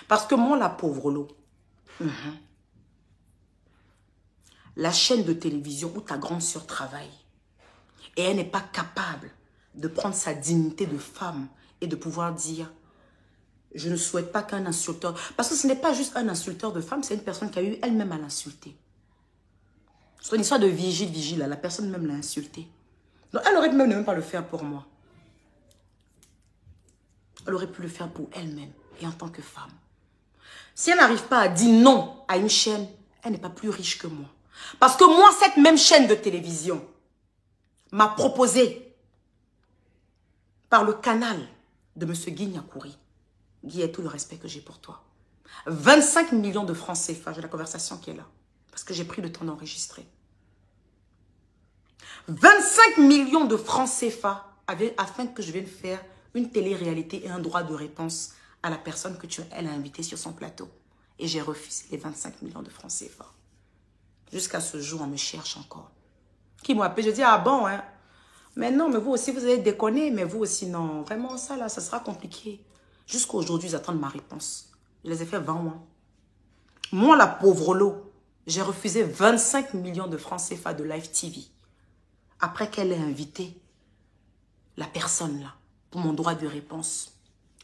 Parce que moi, la pauvre lot, la chaîne de télévision où ta grande sœur travaille, et elle n'est pas capable de prendre sa dignité de femme et de pouvoir dire... Je ne souhaite pas qu'un insulteur... Parce que ce n'est pas juste un insulteur de femme, c'est une personne qui a eu elle-même à l'insulter. C'est une histoire de vigile, là. La personne même l'a insulté. Donc, elle aurait pu même ne même pas le faire pour moi. Elle aurait pu le faire pour elle-même et en tant que femme. Si elle n'arrive pas à dire non à une chaîne, elle n'est pas plus riche que moi. Parce que moi, cette même chaîne de télévision m'a proposé par le canal de M. Guy Nyakouri. Guy, a tout le respect que j'ai pour toi. 25 millions de francs CFA, j'ai la conversation qui est là. Parce que j'ai pris le temps d'enregistrer. 25 millions de francs CFA afin que je vienne faire une télé-réalité et un droit de réponse à la personne que elle a invitée sur son plateau. Et j'ai refusé les 25 millions de francs CFA. Jusqu'à ce jour, on me cherche encore. Qui m'a appelé, je dis, ah bon, hein. Mais non, mais vous aussi, vous avez déconné, mais vous aussi, non. Vraiment, ça, là, ça sera compliqué. Jusqu'à aujourd'hui, ils attendent ma réponse. Je les ai fait 20 mois. Moi, la pauvre lot, j'ai refusé 25 millions de francs CFA de Live TV. Après qu'elle ait invité la personne là, pour mon droit de réponse.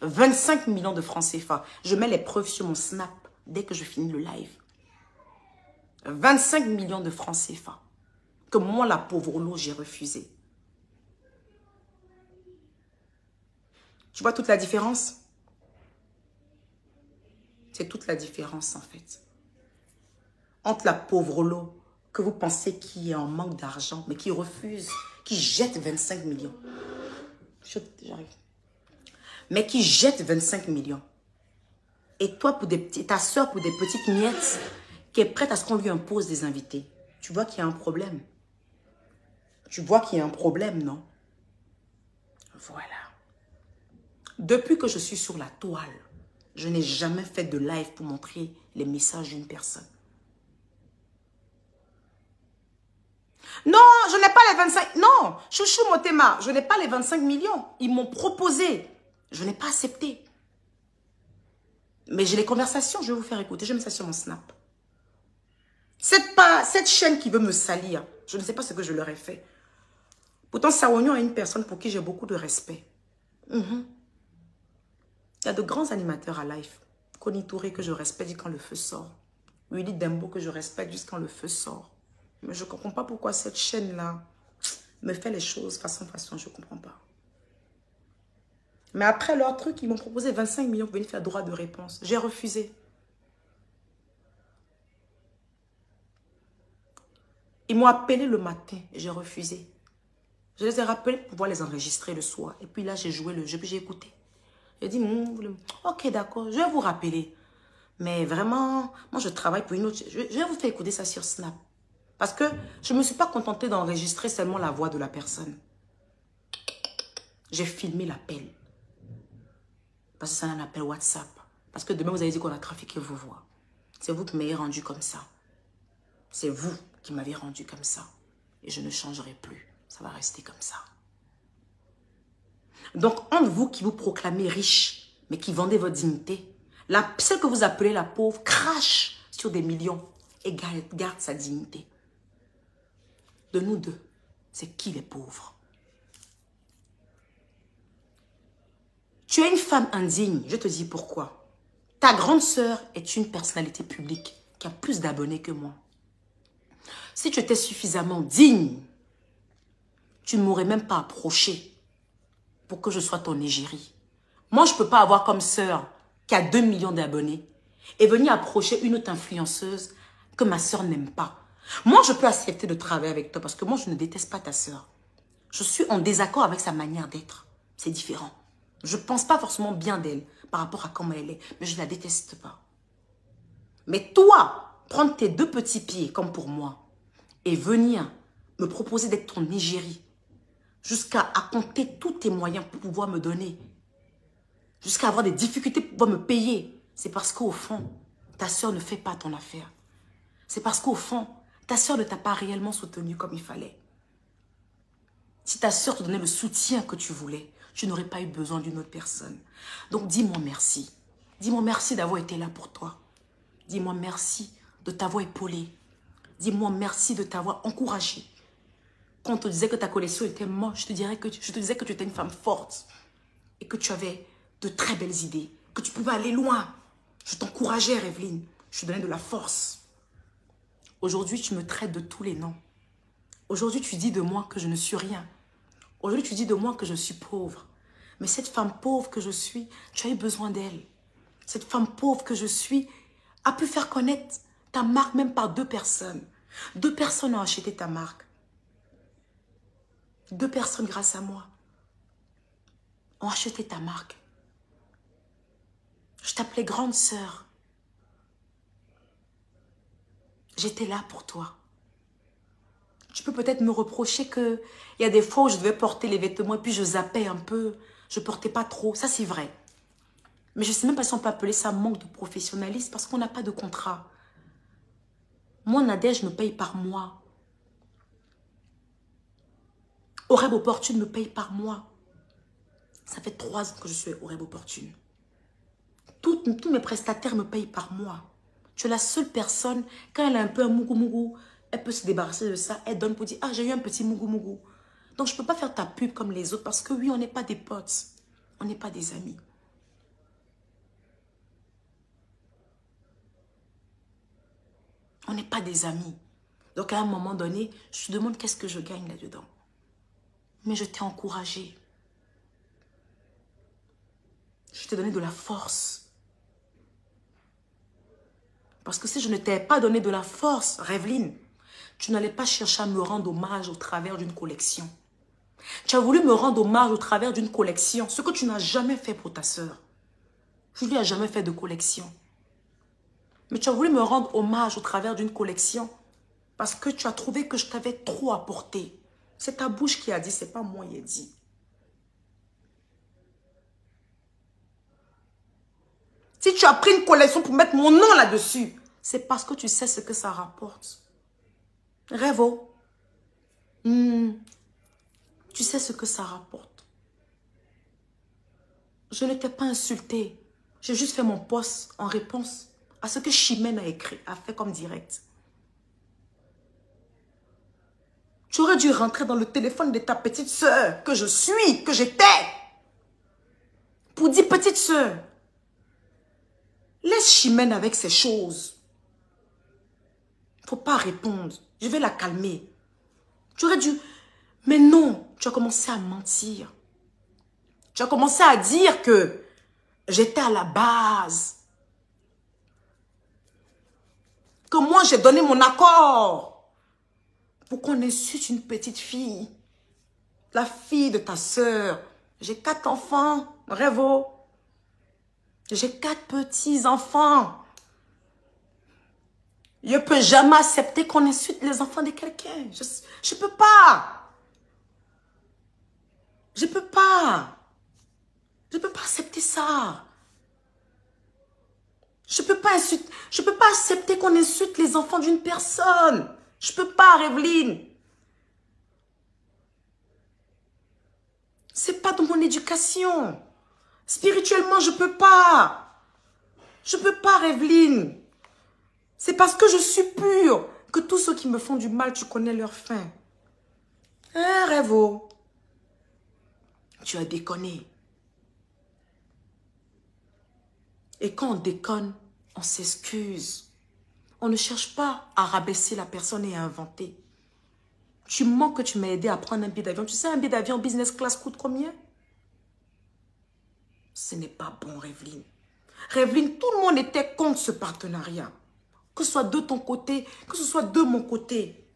25 millions de francs CFA. Je mets les preuves sur mon Snap dès que je finis le live. 25 millions de francs CFA. Que moi, la pauvre lot, j'ai refusé. Tu vois toute la différence? C'est toute la différence, en fait. Entre la pauvre lot, que vous pensez qui est en manque d'argent, mais qui refuse, qui jette 25 millions. J'arrive. Mais qui jette 25 millions. Et toi, ta soeur, pour des petites miettes, qui est prête à ce qu'on lui impose des invités. Tu vois qu'il y a un problème. Tu vois qu'il y a un problème, non? Voilà. Depuis que je suis sur la toile, je n'ai jamais fait de live pour montrer les messages d'une personne. Non, je n'ai pas les 25... Non, chouchou Motema, je n'ai pas les 25 millions. Ils m'ont proposé. Je n'ai pas accepté. Mais j'ai les conversations, je vais vous faire écouter. Je mets ça sur mon Snap. Cette chaîne qui veut me salir, je ne sais pas ce que je leur ai fait. Pourtant, Saognon est une personne pour qui j'ai beaucoup de respect. Il y a de grands animateurs à live. Connie Touré que je respecte quand le feu sort. Willy Dembo que je respecte jusqu'à quand le feu sort. Mais je ne comprends pas pourquoi cette chaîne-là me fait les choses façon, je ne comprends pas. Mais après leur truc, ils m'ont proposé 25 millions pour venir faire droit de réponse. J'ai refusé. Ils m'ont appelé le matin, j'ai refusé. Je les ai rappelés pour pouvoir les enregistrer le soir. Et puis là, j'ai joué le jeu, puis j'ai écouté. J'ai dit, ok, d'accord, je vais vous rappeler. Mais vraiment, moi, je travaille pour une autre... Je vais vous faire écouter ça sur Snap. Parce que je ne me suis pas contentée d'enregistrer seulement la voix de la personne. J'ai filmé l'appel. Parce que c'est un appel WhatsApp. Parce que demain, vous avez dit qu'on a trafiqué vos voix. C'est vous qui m'avez rendu comme ça. C'est vous qui m'avez rendu comme ça. Et je ne changerai plus. Ça va rester comme ça. Donc, entre vous qui vous proclamez riche, mais qui vendez votre dignité, celle que vous appelez la pauvre crache sur des millions et garde sa dignité. De nous deux, c'est qui les pauvres? Tu es une femme indigne. Je te dis pourquoi. Ta grande sœur est une personnalité publique qui a plus d'abonnés que moi. Si tu étais suffisamment digne, tu ne m'aurais même pas approché pour que je sois ton égérie. Moi, je ne peux pas avoir comme sœur qui a 2 millions d'abonnés et venir approcher une autre influenceuse que ma sœur n'aime pas. Moi, je peux accepter de travailler avec toi parce que moi, je ne déteste pas ta sœur. Je suis en désaccord avec sa manière d'être. C'est différent. Je ne pense pas forcément bien d'elle par rapport à comment elle est, mais je ne la déteste pas. Mais toi, prendre tes 2 petits pieds comme pour moi et venir me proposer d'être ton égérie jusqu'à compter tous tes moyens pour pouvoir me donner, jusqu'à avoir des difficultés pour pouvoir me payer, c'est parce qu'au fond, ta sœur ne fait pas ton affaire. C'est parce qu'au fond, ta sœur ne t'a pas réellement soutenu comme il fallait. Si ta sœur te donnait le soutien que tu voulais, tu n'aurais pas eu besoin d'une autre personne. Donc dis-moi merci. Dis-moi merci d'avoir été là pour toi. Dis-moi merci de t'avoir épaulé. Dis-moi merci de t'avoir encouragé. Quand on te disait que ta collection était moche, je te disais que tu étais une femme forte et que tu avais de très belles idées, que tu pouvais aller loin. Je t'encourageais, Evelyne. Je te donnais de la force. Aujourd'hui, tu me traites de tous les noms. Aujourd'hui, tu dis de moi que je ne suis rien. Aujourd'hui, tu dis de moi que je suis pauvre. Mais cette femme pauvre que je suis, tu as eu besoin d'elle. Cette femme pauvre que je suis a pu faire connaître ta marque même par 2 personnes. 2 personnes ont acheté ta marque. 2 personnes, grâce à moi, ont acheté ta marque. Je t'appelais grande sœur. J'étais là pour toi. Tu peux peut-être me reprocher qu'il y a des fois où je devais porter les vêtements et puis je zappais un peu. Je ne portais pas trop. Ça, c'est vrai. Mais je ne sais même pas si on peut appeler ça manque de professionnalisme parce qu'on n'a pas de contrat. Moi, Nadège me paye par mois. Oreb Opportune me paye par mois. Ça fait 3 ans que je suis Oreb Opportune. Tous mes prestataires me payent par mois. Tu es la seule personne, quand elle a un peu un mougou-mougou, elle peut se débarrasser de ça. Elle donne pour dire, ah, j'ai eu un petit mougou-mougou. Donc, je ne peux pas faire ta pub comme les autres parce que oui, on n'est pas des potes. On n'est pas des amis. On n'est pas des amis. Donc, à un moment donné, je te demande qu'est-ce que je gagne là-dedans. Mais je t'ai encouragé. Je t'ai donné de la force. Parce que si je ne t'ai pas donné de la force, Revelyne, tu n'allais pas chercher à me rendre hommage au travers d'une collection. Tu as voulu me rendre hommage au travers d'une collection, ce que tu n'as jamais fait pour ta sœur. Je ne lui ai jamais fait de collection. Mais tu as voulu me rendre hommage au travers d'une collection parce que tu as trouvé que je t'avais trop apporté. C'est ta bouche qui a dit, c'est pas moi qui ai dit. Si tu as pris une collection pour mettre mon nom là-dessus, c'est parce que tu sais ce que ça rapporte. Revo. Tu sais ce que ça rapporte. Je ne t'ai pas insulté. J'ai juste fait mon post en réponse à ce que Chimène a écrit, a fait comme direct. Tu aurais dû rentrer dans le téléphone de ta petite sœur, que je suis, que j'étais, pour dire petite sœur. Laisse Chimène avec ses choses. Il ne faut pas répondre. Je vais la calmer. Tu aurais dû... Mais non, tu as commencé à mentir. Tu as commencé à dire que j'étais à la base. Que moi, j'ai donné mon accord pour qu'on insulte une petite fille. La fille de ta sœur. J'ai 4 enfants, Revo. J'ai 4 petits-enfants. Je ne peux jamais accepter qu'on insulte les enfants de quelqu'un. Je ne peux pas. Je ne peux pas. Je ne peux pas accepter ça. Je ne peux pas accepter qu'on insulte les enfants d'une personne. Je ne peux pas, Revelyne. Ce n'est pas dans mon éducation. Spirituellement, je ne peux pas. Je ne peux pas, Revelyne. C'est parce que je suis pure que tous ceux qui me font du mal, tu connais leur fin. Hein, Revo? Tu as déconné. Et quand on déconne, on s'excuse. On ne cherche pas à rabaisser la personne et à inventer. Tu mens que tu m'as aidé à prendre un billet d'avion. Tu sais, un billet d'avion business class coûte combien? Ce n'est pas bon, Revelyne. Revelyne, tout le monde était contre ce partenariat. Que ce soit de ton côté, que ce soit de mon côté.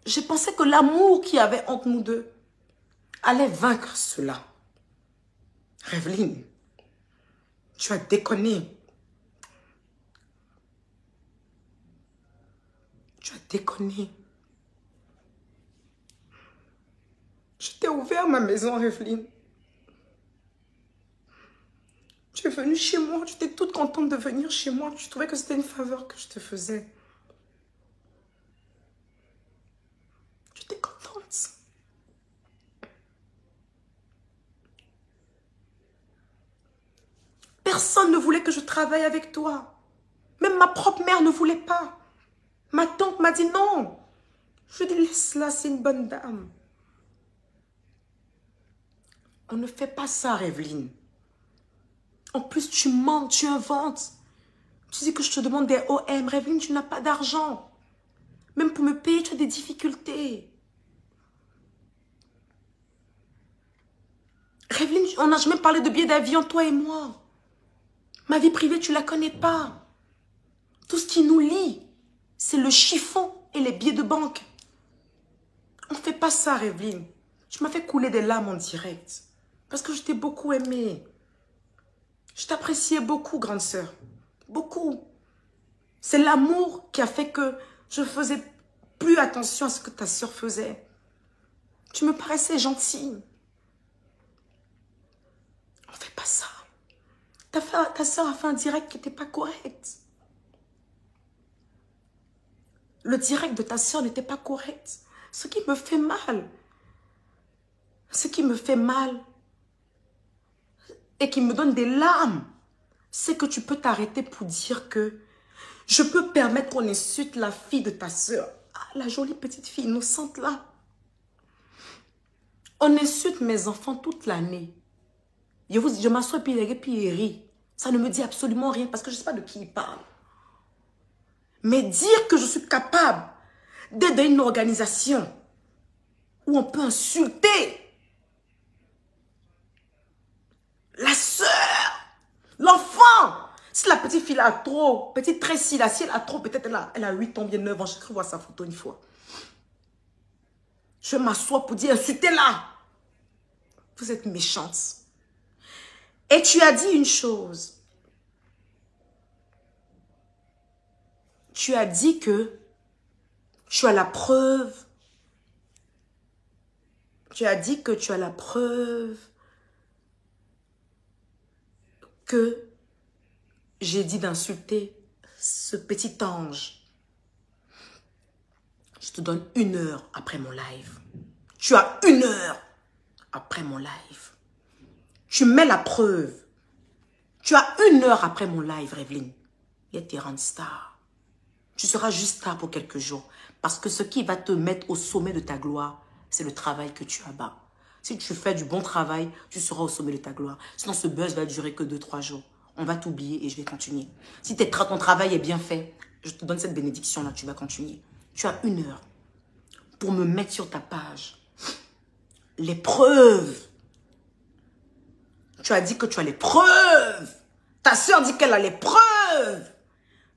Je pensais que l'amour qu'il y avait entre nous deux allait vaincre cela. Revelyne, tu as déconné. Tu as déconné. Je t'ai ouvert ma maison, Revelyne. Tu es venue chez moi, tu étais toute contente de venir chez moi. Tu trouvais que c'était une faveur que je te faisais. Tu étais contente. Personne ne voulait que je travaille avec toi. Même ma propre mère ne voulait pas. Ma tante m'a dit non. Je dis laisse-la, c'est une bonne dame. On ne fait pas ça, Revelyne. En plus, tu mens, tu inventes. Tu dis que je te demande des OM. Revelyne, tu n'as pas d'argent. Même pour me payer, tu as des difficultés. Revelyne, on n'a jamais parlé de billets d'avion, toi et moi. Ma vie privée, tu ne la connais pas. Tout ce qui nous lie, c'est le chiffon et les billets de banque. On ne fait pas ça, Revelyne. Tu m'as fait couler des larmes en direct. Parce que je t'ai beaucoup aimé. Je t'appréciais beaucoup, grande sœur. Beaucoup. C'est l'amour qui a fait que je faisais plus attention à ce que ta sœur faisait. Tu me paraissais gentille. On ne fait pas ça. Ta sœur a fait un direct qui n'était pas correct. Le direct de ta sœur n'était pas correct. Ce qui me fait mal. Ce qui me fait mal. Et qui me donne des larmes. C'est que tu peux t'arrêter pour dire que je peux permettre qu'on insulte la fille de ta sœur. Ah, la jolie petite fille innocente là. On insulte mes enfants toute l'année. Je m'assois puis il rit. Ça ne me dit absolument rien parce que je ne sais pas de qui il parle. Mais dire que je suis capable d'être dans une organisation où on peut insulter la sœur, l'enfant. Si la petite fille a trop, petite Tracy là, si elle a trop, peut-être elle a 8 ans, bien 9 ans. J'ai cru voir sa photo une fois. Je m'assois pour dire insultez-la. Vous êtes méchante. Et tu as dit une chose. Tu as dit que tu as la preuve. Tu as dit que tu as la preuve que j'ai dit d'insulter ce petit ange. Je te donne 1 heure après mon live. Tu as 1 heure après mon live. Tu mets la preuve. Tu as 1 heure après mon live, Revelyne. Et tu es une star. Tu seras juste star pour quelques jours. Parce que ce qui va te mettre au sommet de ta gloire, c'est le travail que tu abats. Si tu fais du bon travail, tu seras au sommet de ta gloire. Sinon, ce buzz va durer que 2-3 jours. On va t'oublier et je vais continuer. Si ton travail est bien fait, je te donne cette bénédiction-là, tu vas continuer. Tu as 1 heure pour me mettre sur ta page les preuves. Tu as dit que tu as les preuves. Ta soeur dit qu'elle a les preuves.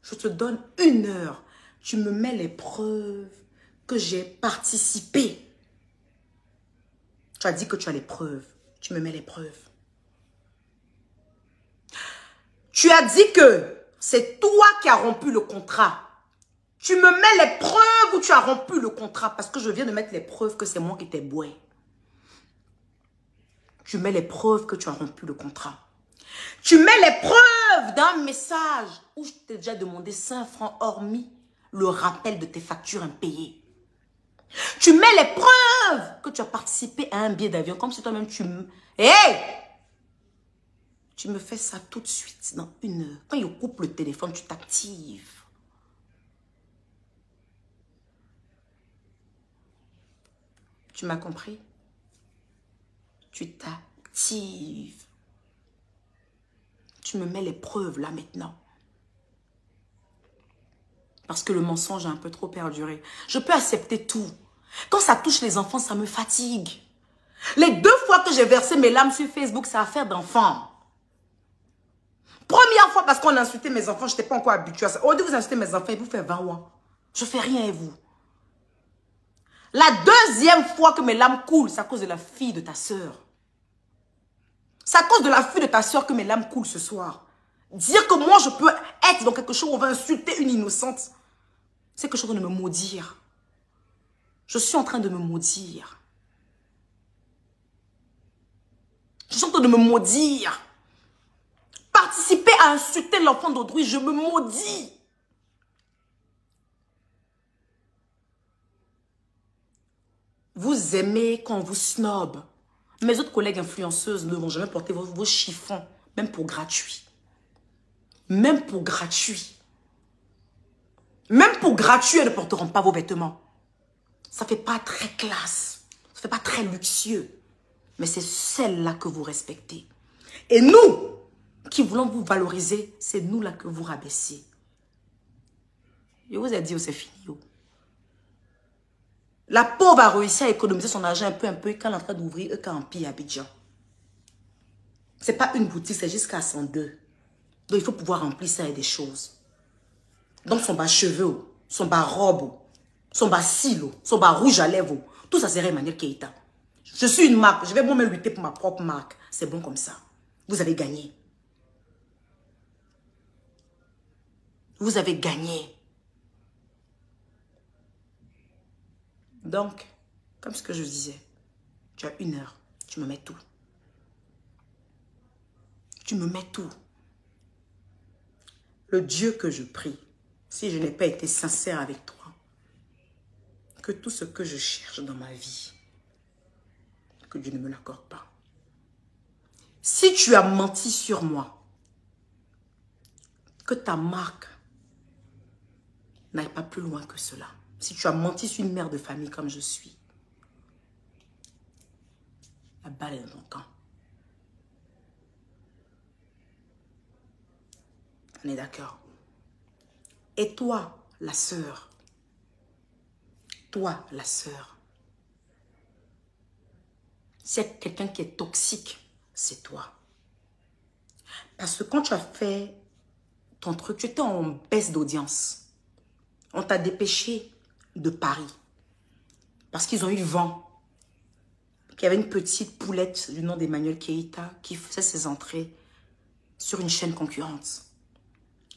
Je te donne 1 heure. Tu me mets les preuves que j'ai participé. Tu as dit que tu as les preuves. Tu me mets les preuves. Tu as dit que c'est toi qui as rompu le contrat. Tu me mets les preuves où tu as rompu le contrat parce que je viens de mettre les preuves que c'est moi qui t'ai boué. Tu mets les preuves que tu as rompu le contrat. Tu mets les preuves d'un message où je t'ai déjà demandé 5 francs hormis le rappel de tes factures impayées. Tu mets les preuves que tu as participé à un billet d'avion comme si toi-même tu me... Hey! Tu me fais ça tout de suite dans 1 heure. Quand il coupe le téléphone, tu t'actives. Tu m'as compris? Tu t'actives. Tu me mets les preuves là maintenant. Parce que le mensonge a un peu trop perduré. Je peux accepter tout. Quand ça touche les enfants, ça me fatigue. Les 2 fois que j'ai versé mes larmes sur Facebook, c'est affaire d'enfants. Première fois parce qu'on a insulté mes enfants, je n'étais pas encore habituée à ça. On dit vous insultez mes enfants, et vous faites 20 mois. Je ne fais rien et vous. La 2e fois que mes larmes coulent, c'est à cause de la fille de ta sœur. C'est à cause de la fille de ta sœur que mes larmes coulent ce soir. Dire que moi je peux être dans quelque chose où on va insulter une innocente, c'est quelque chose de me maudire. Je suis en train de me maudire. Je suis en train de me maudire. Participer à insulter l'enfant d'autrui, je me maudis. Vous aimez quand on vous snob. Mes autres collègues influenceuses ne vont jamais porter vos chiffons, même pour gratuit. Même pour gratuit. Même pour gratuit, elles ne porteront pas vos vêtements. Ça ne fait pas très classe. Ça ne fait pas très luxueux. Mais c'est celle-là que vous respectez. Et nous, qui voulons vous valoriser, c'est nous-là que vous rabaissez. Je vous ai dit, c'est fini. La pauvre a réussi à économiser son argent un peu quand elle est en train d'ouvrir un empire à Abidjan. Ce n'est pas une boutique, c'est jusqu'à 102. Donc il faut pouvoir remplir ça et des choses. Donc son bas cheveux, son bas robe, son bas silo, son bas rouge à lèvres, tout ça serait Emmanuel Keita. Je suis une marque, je vais moi-même lutter pour ma propre marque. C'est bon comme ça. Vous avez gagné. Vous avez gagné. Donc, comme ce que je disais, tu as 1 heure, tu me mets tout. Tu me mets tout. Le Dieu que je prie, si je n'ai pas été sincère avec toi, que tout ce que je cherche dans ma vie, que Dieu ne me l'accorde pas. Si tu as menti sur moi, que ta marque n'aille pas plus loin que cela. Si tu as menti sur une mère de famille comme je suis, la balle est dans ton camp. On est d'accord. Et toi, la sœur, c'est quelqu'un qui est toxique, c'est toi. Parce que quand tu as fait ton truc, tu étais en baisse d'audience. On t'a dépêché de Paris. Parce qu'ils ont eu vent qu'il y avait une petite poulette du nom d'Emmanuel Keita qui faisait ses entrées sur une chaîne concurrente.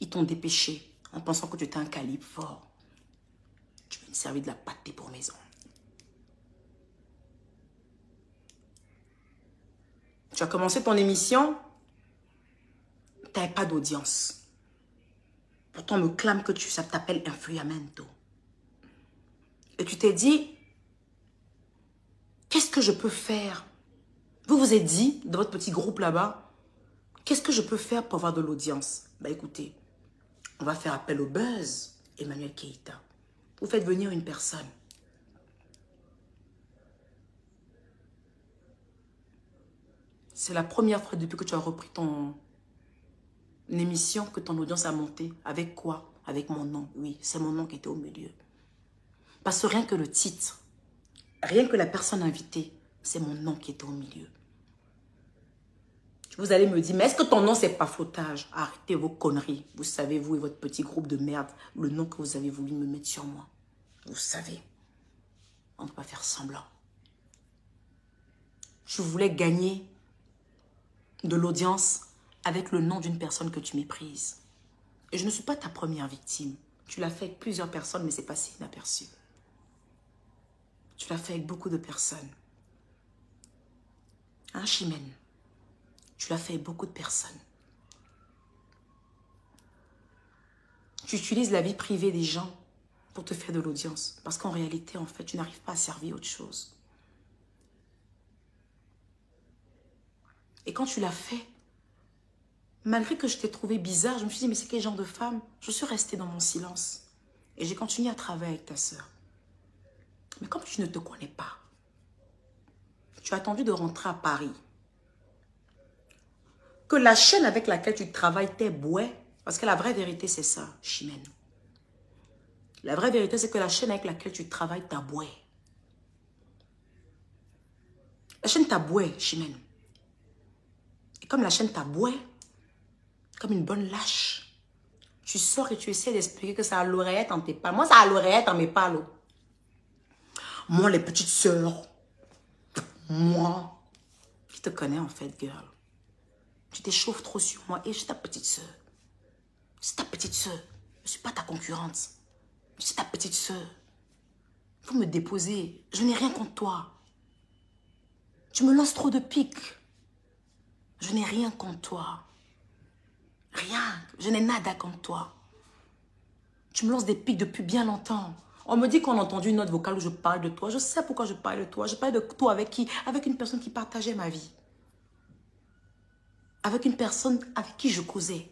Ils t'ont dépêché en pensant que tu étais un calibre fort. Tu veux me servir de la pâtée pour maison. Tu as commencé ton émission, tu n'avais pas d'audience. Pourtant, on me clame que ça t'appelle Influamento. Et tu t'es dit, qu'est-ce que je peux faire? Vous vous êtes dit, dans votre petit groupe là-bas, qu'est-ce que je peux faire pour avoir de l'audience? Bah écoutez, on va faire appel au buzz, Emmanuel Keita. Vous faites venir une personne. C'est la première fois depuis que tu as repris ton émission que ton audience a monté. Avec quoi? Avec mon nom. Oui, c'est mon nom qui était au milieu. Parce que rien que le titre, rien que la personne invitée, c'est mon nom qui était au milieu. Vous allez me dire, mais est-ce que ton nom, c'est pas flottage? Arrêtez vos conneries. Vous savez, vous et votre petit groupe de merde, le nom que vous avez voulu me mettre sur moi. Vous savez. On ne peut pas faire semblant. Je voulais gagner de l'audience avec le nom d'une personne que tu méprises. Et je ne suis pas ta première victime. Tu l'as fait avec plusieurs personnes, mais c'est passé inaperçu. Tu l'as fait avec beaucoup de personnes. Hein, Chimène? Tu l'as fait avec beaucoup de personnes. Tu utilises la vie privée des gens pour te faire de l'audience. Parce qu'en réalité, en fait, tu n'arrives pas à servir autre chose. Et quand tu l'as fait, malgré que je t'ai trouvé bizarre, je me suis dit, mais c'est quel genre de femme? Je suis restée dans mon silence. Et j'ai continué à travailler avec ta sœur. Mais comme tu ne te connais pas, tu as attendu de rentrer à Paris que la chaîne avec laquelle tu travailles t'est bouée. Parce que la vraie vérité, c'est ça, Chimène. La vraie vérité, c'est que la chaîne avec laquelle tu travailles t'a bouée. La chaîne t'a bouée, Chimène. Et comme la chaîne t'a bouée, comme une bonne lâche, tu sors et tu essaies d'expliquer que ça a l'oreillette en tes pales. Moi, ça a l'oreillette en mes pales. Moi, les petites sœurs. Moi. Qui te connais en fait, girl. Tu t'échauffes trop sur moi et je suis ta petite sœur. Je suis ta petite sœur. Je ne suis pas ta concurrente. Je suis ta petite sœur. Il faut me déposer. Je n'ai rien contre toi. Tu me lances trop de piques. Je n'ai rien contre toi. Rien. Je n'ai nada contre toi. Tu me lances des piques depuis bien longtemps. On me dit qu'on a entendu une note vocale où je parle de toi. Je sais pourquoi je parle de toi. Je parle de toi avec qui? Avec une personne qui partageait ma vie. Avec une personne avec qui je causais.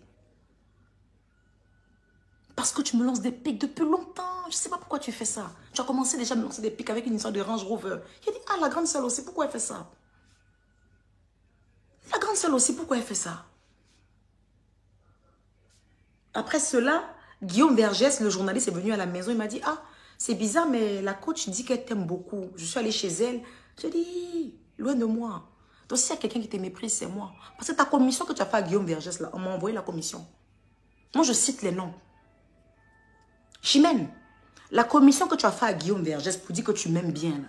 Parce que tu me lances des piques depuis longtemps. Je ne sais pas pourquoi tu fais ça. Tu as commencé déjà à me lancer des piques avec une histoire de Range Rover. Il a dit, ah, la grande sœur aussi, pourquoi elle fait ça? La grande sœur aussi, pourquoi elle fait ça? Après cela, Guillaume Vergès, le journaliste, est venu à la maison. Il m'a dit, ah, c'est bizarre, mais la coach dit qu'elle t'aime beaucoup. Je suis allée chez elle. J'ai dit, loin de moi. Donc, s'il y a quelqu'un qui te méprise, c'est moi. Parce que ta commission que tu as fait à Guillaume Vergès, là, on m'a envoyé la commission. Moi, je cite les noms. Chimène, la commission que tu as fait à Guillaume Vergès pour dire que tu m'aimes bien,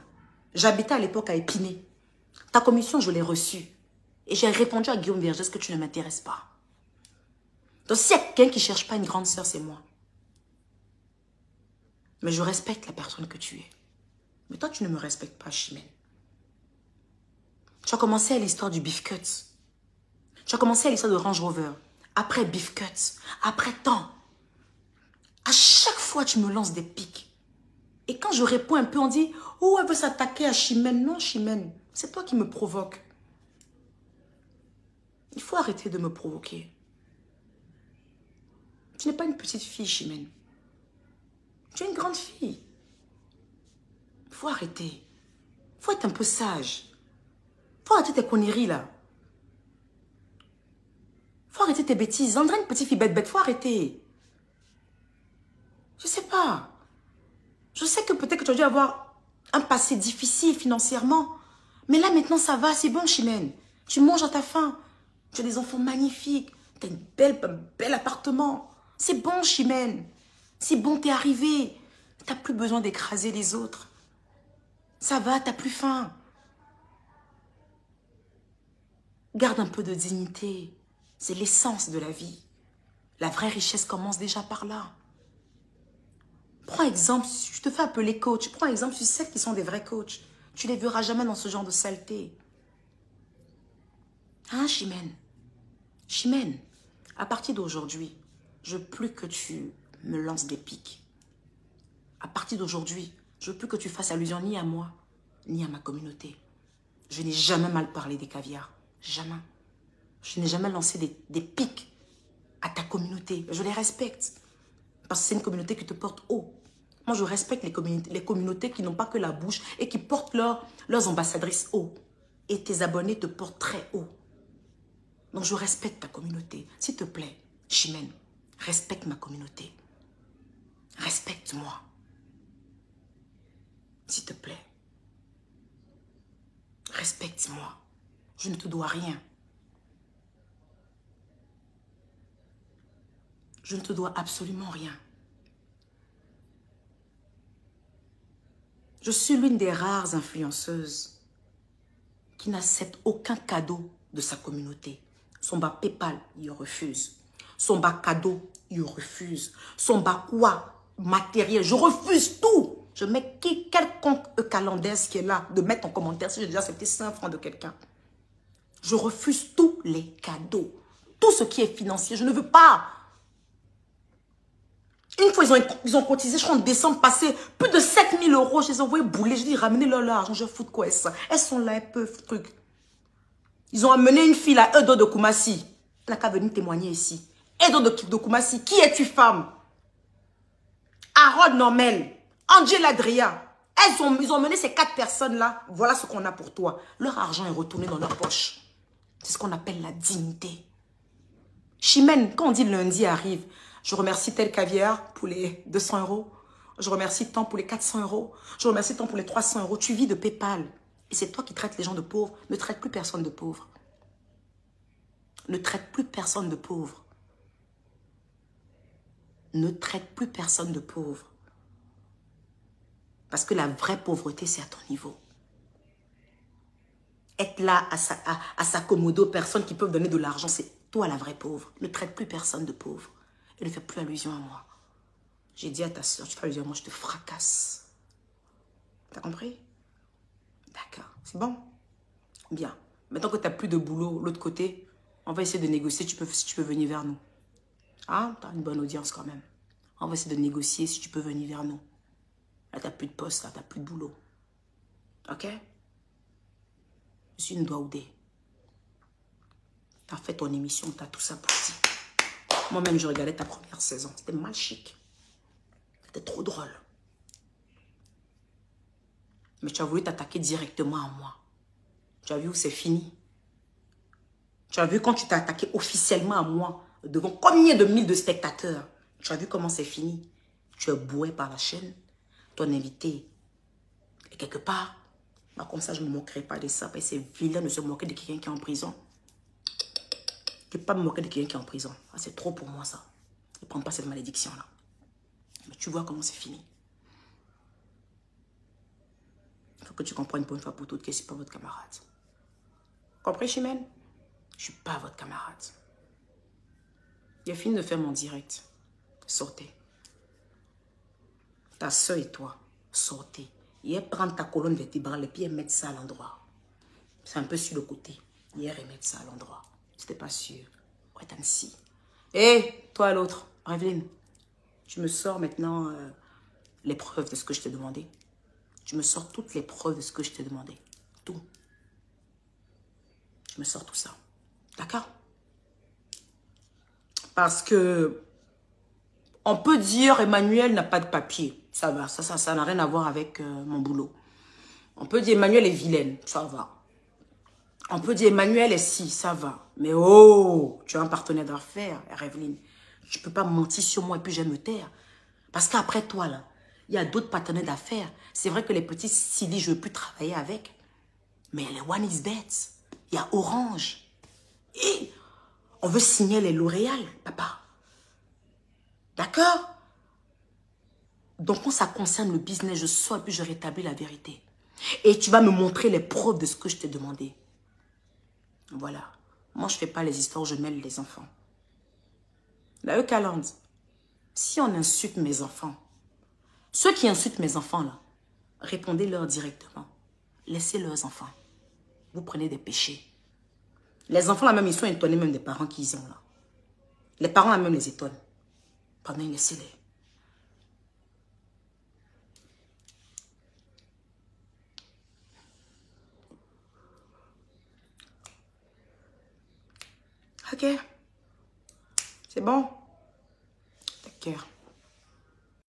j'habitais à l'époque à Épinay. Ta commission, je l'ai reçue. Et j'ai répondu à Guillaume Vergès que tu ne m'intéresses pas. Donc, s'il y a quelqu'un qui ne cherche pas une grande sœur, c'est moi. Mais je respecte la personne que tu es. Mais toi, tu ne me respectes pas, Chimène. Tu as commencé à l'histoire du Beef Cut. Tu as commencé à l'histoire de Range Rover. Après Beef Cut. Après tant. À chaque fois, tu me lances des piques. Et quand je réponds un peu, on dit, oh, elle veut s'attaquer à Chimène. Non, Chimène, c'est toi qui me provoques. Il faut arrêter de me provoquer. Tu n'es pas une petite fille, Chimène. Tu es une grande fille. Il faut arrêter. Il faut être un peu sage. Il faut arrêter tes conneries, là. Il faut arrêter tes bêtises. André, une petite fille bête, il faut arrêter. Je sais pas. Je sais que peut-être que tu as dû avoir un passé difficile financièrement. Mais là, maintenant, ça va. C'est bon, Chimène. Tu manges à ta faim. Tu as des enfants magnifiques. Tu as un bel appartement. C'est bon, Chimène. C'est bon, t'es arrivé. Tu n'as plus besoin d'écraser les autres. Ça va, tu n'as plus faim. Garde un peu de dignité. C'est l'essence de la vie. La vraie richesse commence déjà par là. Prends exemple, je te fais appeler coach. Prends exemple sur celles qui sont des vrais coachs. Tu ne les verras jamais dans ce genre de saleté. Hein, Chimène? Chimène, à partir d'aujourd'hui, je veux plus que tu me lances des piques. À partir d'aujourd'hui, je veux plus que tu fasses allusion ni à moi, ni à ma communauté. Je n'ai jamais mal parlé des caviars. Jamais. Je n'ai jamais lancé des piques à ta communauté. Je les respecte. Parce que c'est une communauté qui te porte haut. Moi, je respecte les communautés qui n'ont pas que la bouche et qui portent leurs ambassadrices haut. Et tes abonnés te portent très haut. Donc, je respecte ta communauté. S'il te plaît, Chimène, respecte ma communauté. Respecte-moi. S'il te plaît. Respecte-moi. Je ne te dois rien. Je ne te dois absolument rien. Je suis l'une des rares influenceuses qui n'accepte aucun cadeau de sa communauté. Son bas PayPal, il refuse. Son bas cadeau, il refuse. Son bas quoi? Matériel, je refuse tout. Je mets quelconque calendaire qui est là, de mettre en commentaire si j'ai déjà accepté 5 francs de quelqu'un. Je refuse tous les cadeaux. Tout ce qui est financier, je ne veux pas. Une fois, ils ont cotisé, je crois en décembre passé, plus de 7 000 €. Je les ai envoyés bouler. Je dis, ramenez-leur l'argent, je fous de quoi ça. Elles sont là, un peu truc. Ils ont amené une fille à Edo de Koumassi. Elle n'a qu'à venir témoigner ici. Edo de Koumassi, qui es-tu, femme? Harold Normel, Angela Adria. Ils ont mené ces 4 personnes-là. Voilà ce qu'on a pour toi. Leur argent est retourné dans leur poche. C'est ce qu'on appelle la dignité. Chimène, quand on dit lundi arrive, je remercie tel caviar pour les 200 euros. Je remercie tant pour les 400 euros. Je remercie tant pour les 300 euros. Tu vis de PayPal. Et c'est toi qui traites les gens de pauvres. Ne traite plus personne de pauvre. Ne traite plus personne de pauvre. Ne traite plus personne de pauvre. Parce que la vraie pauvreté, c'est à ton niveau. Être là à s'accommoder aux personnes qui peuvent donner de l'argent, c'est toi la vraie pauvre. Ne traite plus personne de pauvre. Et ne fais plus allusion à moi. J'ai dit à ta soeur, tu fais allusion à moi, je te fracasse. T'as compris? D'accord, c'est bon? Bien. Maintenant que tu n'as plus de boulot, l'autre côté, on va essayer de négocier si tu peux venir vers nous. Ah, tu as une bonne audience quand même. On va essayer de négocier si tu peux venir vers nous. Là, tu n'as plus de poste, là, tu n'as plus de boulot. Ok? Je suis une Douaoudé. Tu as fait ton émission, tu as tout ça pour dire. Moi-même, je regardais ta première saison. C'était mal chic. C'était trop drôle. Mais tu as voulu t'attaquer directement à moi. Tu as vu où c'est fini? Tu as vu quand tu t'es attaqué officiellement à moi, devant combien de mille de spectateurs? Tu as vu comment c'est fini? Tu es boué par la chaîne. Ton invité est quelque part. Bah, comme ça, je ne me moquerai pas de ça. Parce que c'est vilain de se moquer de quelqu'un qui est en prison. Je ne peux pas me moquer de quelqu'un qui est en prison. Ah, c'est trop pour moi, ça. Ne prends pas cette malédiction-là. Mais tu vois comment c'est fini. Il faut que tu comprennes pour une fois pour toutes que je ne suis pas votre camarade. Compris, Chimène? Je ne suis pas votre camarade. J'ai fini de faire mon direct. Sortez. Ta soeur et toi, sortez. Et elle prend ta colonne vertébrale et puis elle met ça à l'endroit. C'est un peu sur le côté. Et elle remet ça à l'endroit. C'était pas sûr. Ouais, t'as si. Hé, toi l'autre, Revelyne, tu me sors maintenant les preuves de ce que je t'ai demandé. Tu me sors toutes les preuves de ce que je t'ai demandé. Tout. Je me sors tout ça. D'accord? Parce que on peut dire Emmanuel n'a pas de papier. Ça va, ça n'a rien à voir avec mon boulot. On peut dire Emmanuel est vilaine. Ça va. On peut dire Emmanuel est si, ça va. Mais oh, tu as un partenaire d'affaires, Revelyne. Tu ne peux pas mentir sur moi et puis je vais me taire. Parce qu'après toi, là, il y a d'autres partenaires d'affaires. C'est vrai que les petits Sidi, je ne veux plus travailler avec. Mais les One is Bet, il y a Orange. Et on veut signer les L'Oréal, papa. D'accord? Donc, quand ça concerne le business, je sors et puis je rétablis la vérité. Et tu vas me montrer les preuves de ce que je t'ai demandé. Voilà. Moi, je ne fais pas les histoires, je mêle les enfants. La Eucalande, si on insulte mes enfants, ceux qui insultent mes enfants, là, répondez-leur directement. Laissez leurs enfants. Vous prenez des péchés. Les enfants, là même, ils sont étonnés même des parents qu'ils ont, là. Les parents, là même, les étonnent. Pardon, laissez-les. Ok. C'est bon? D'accord.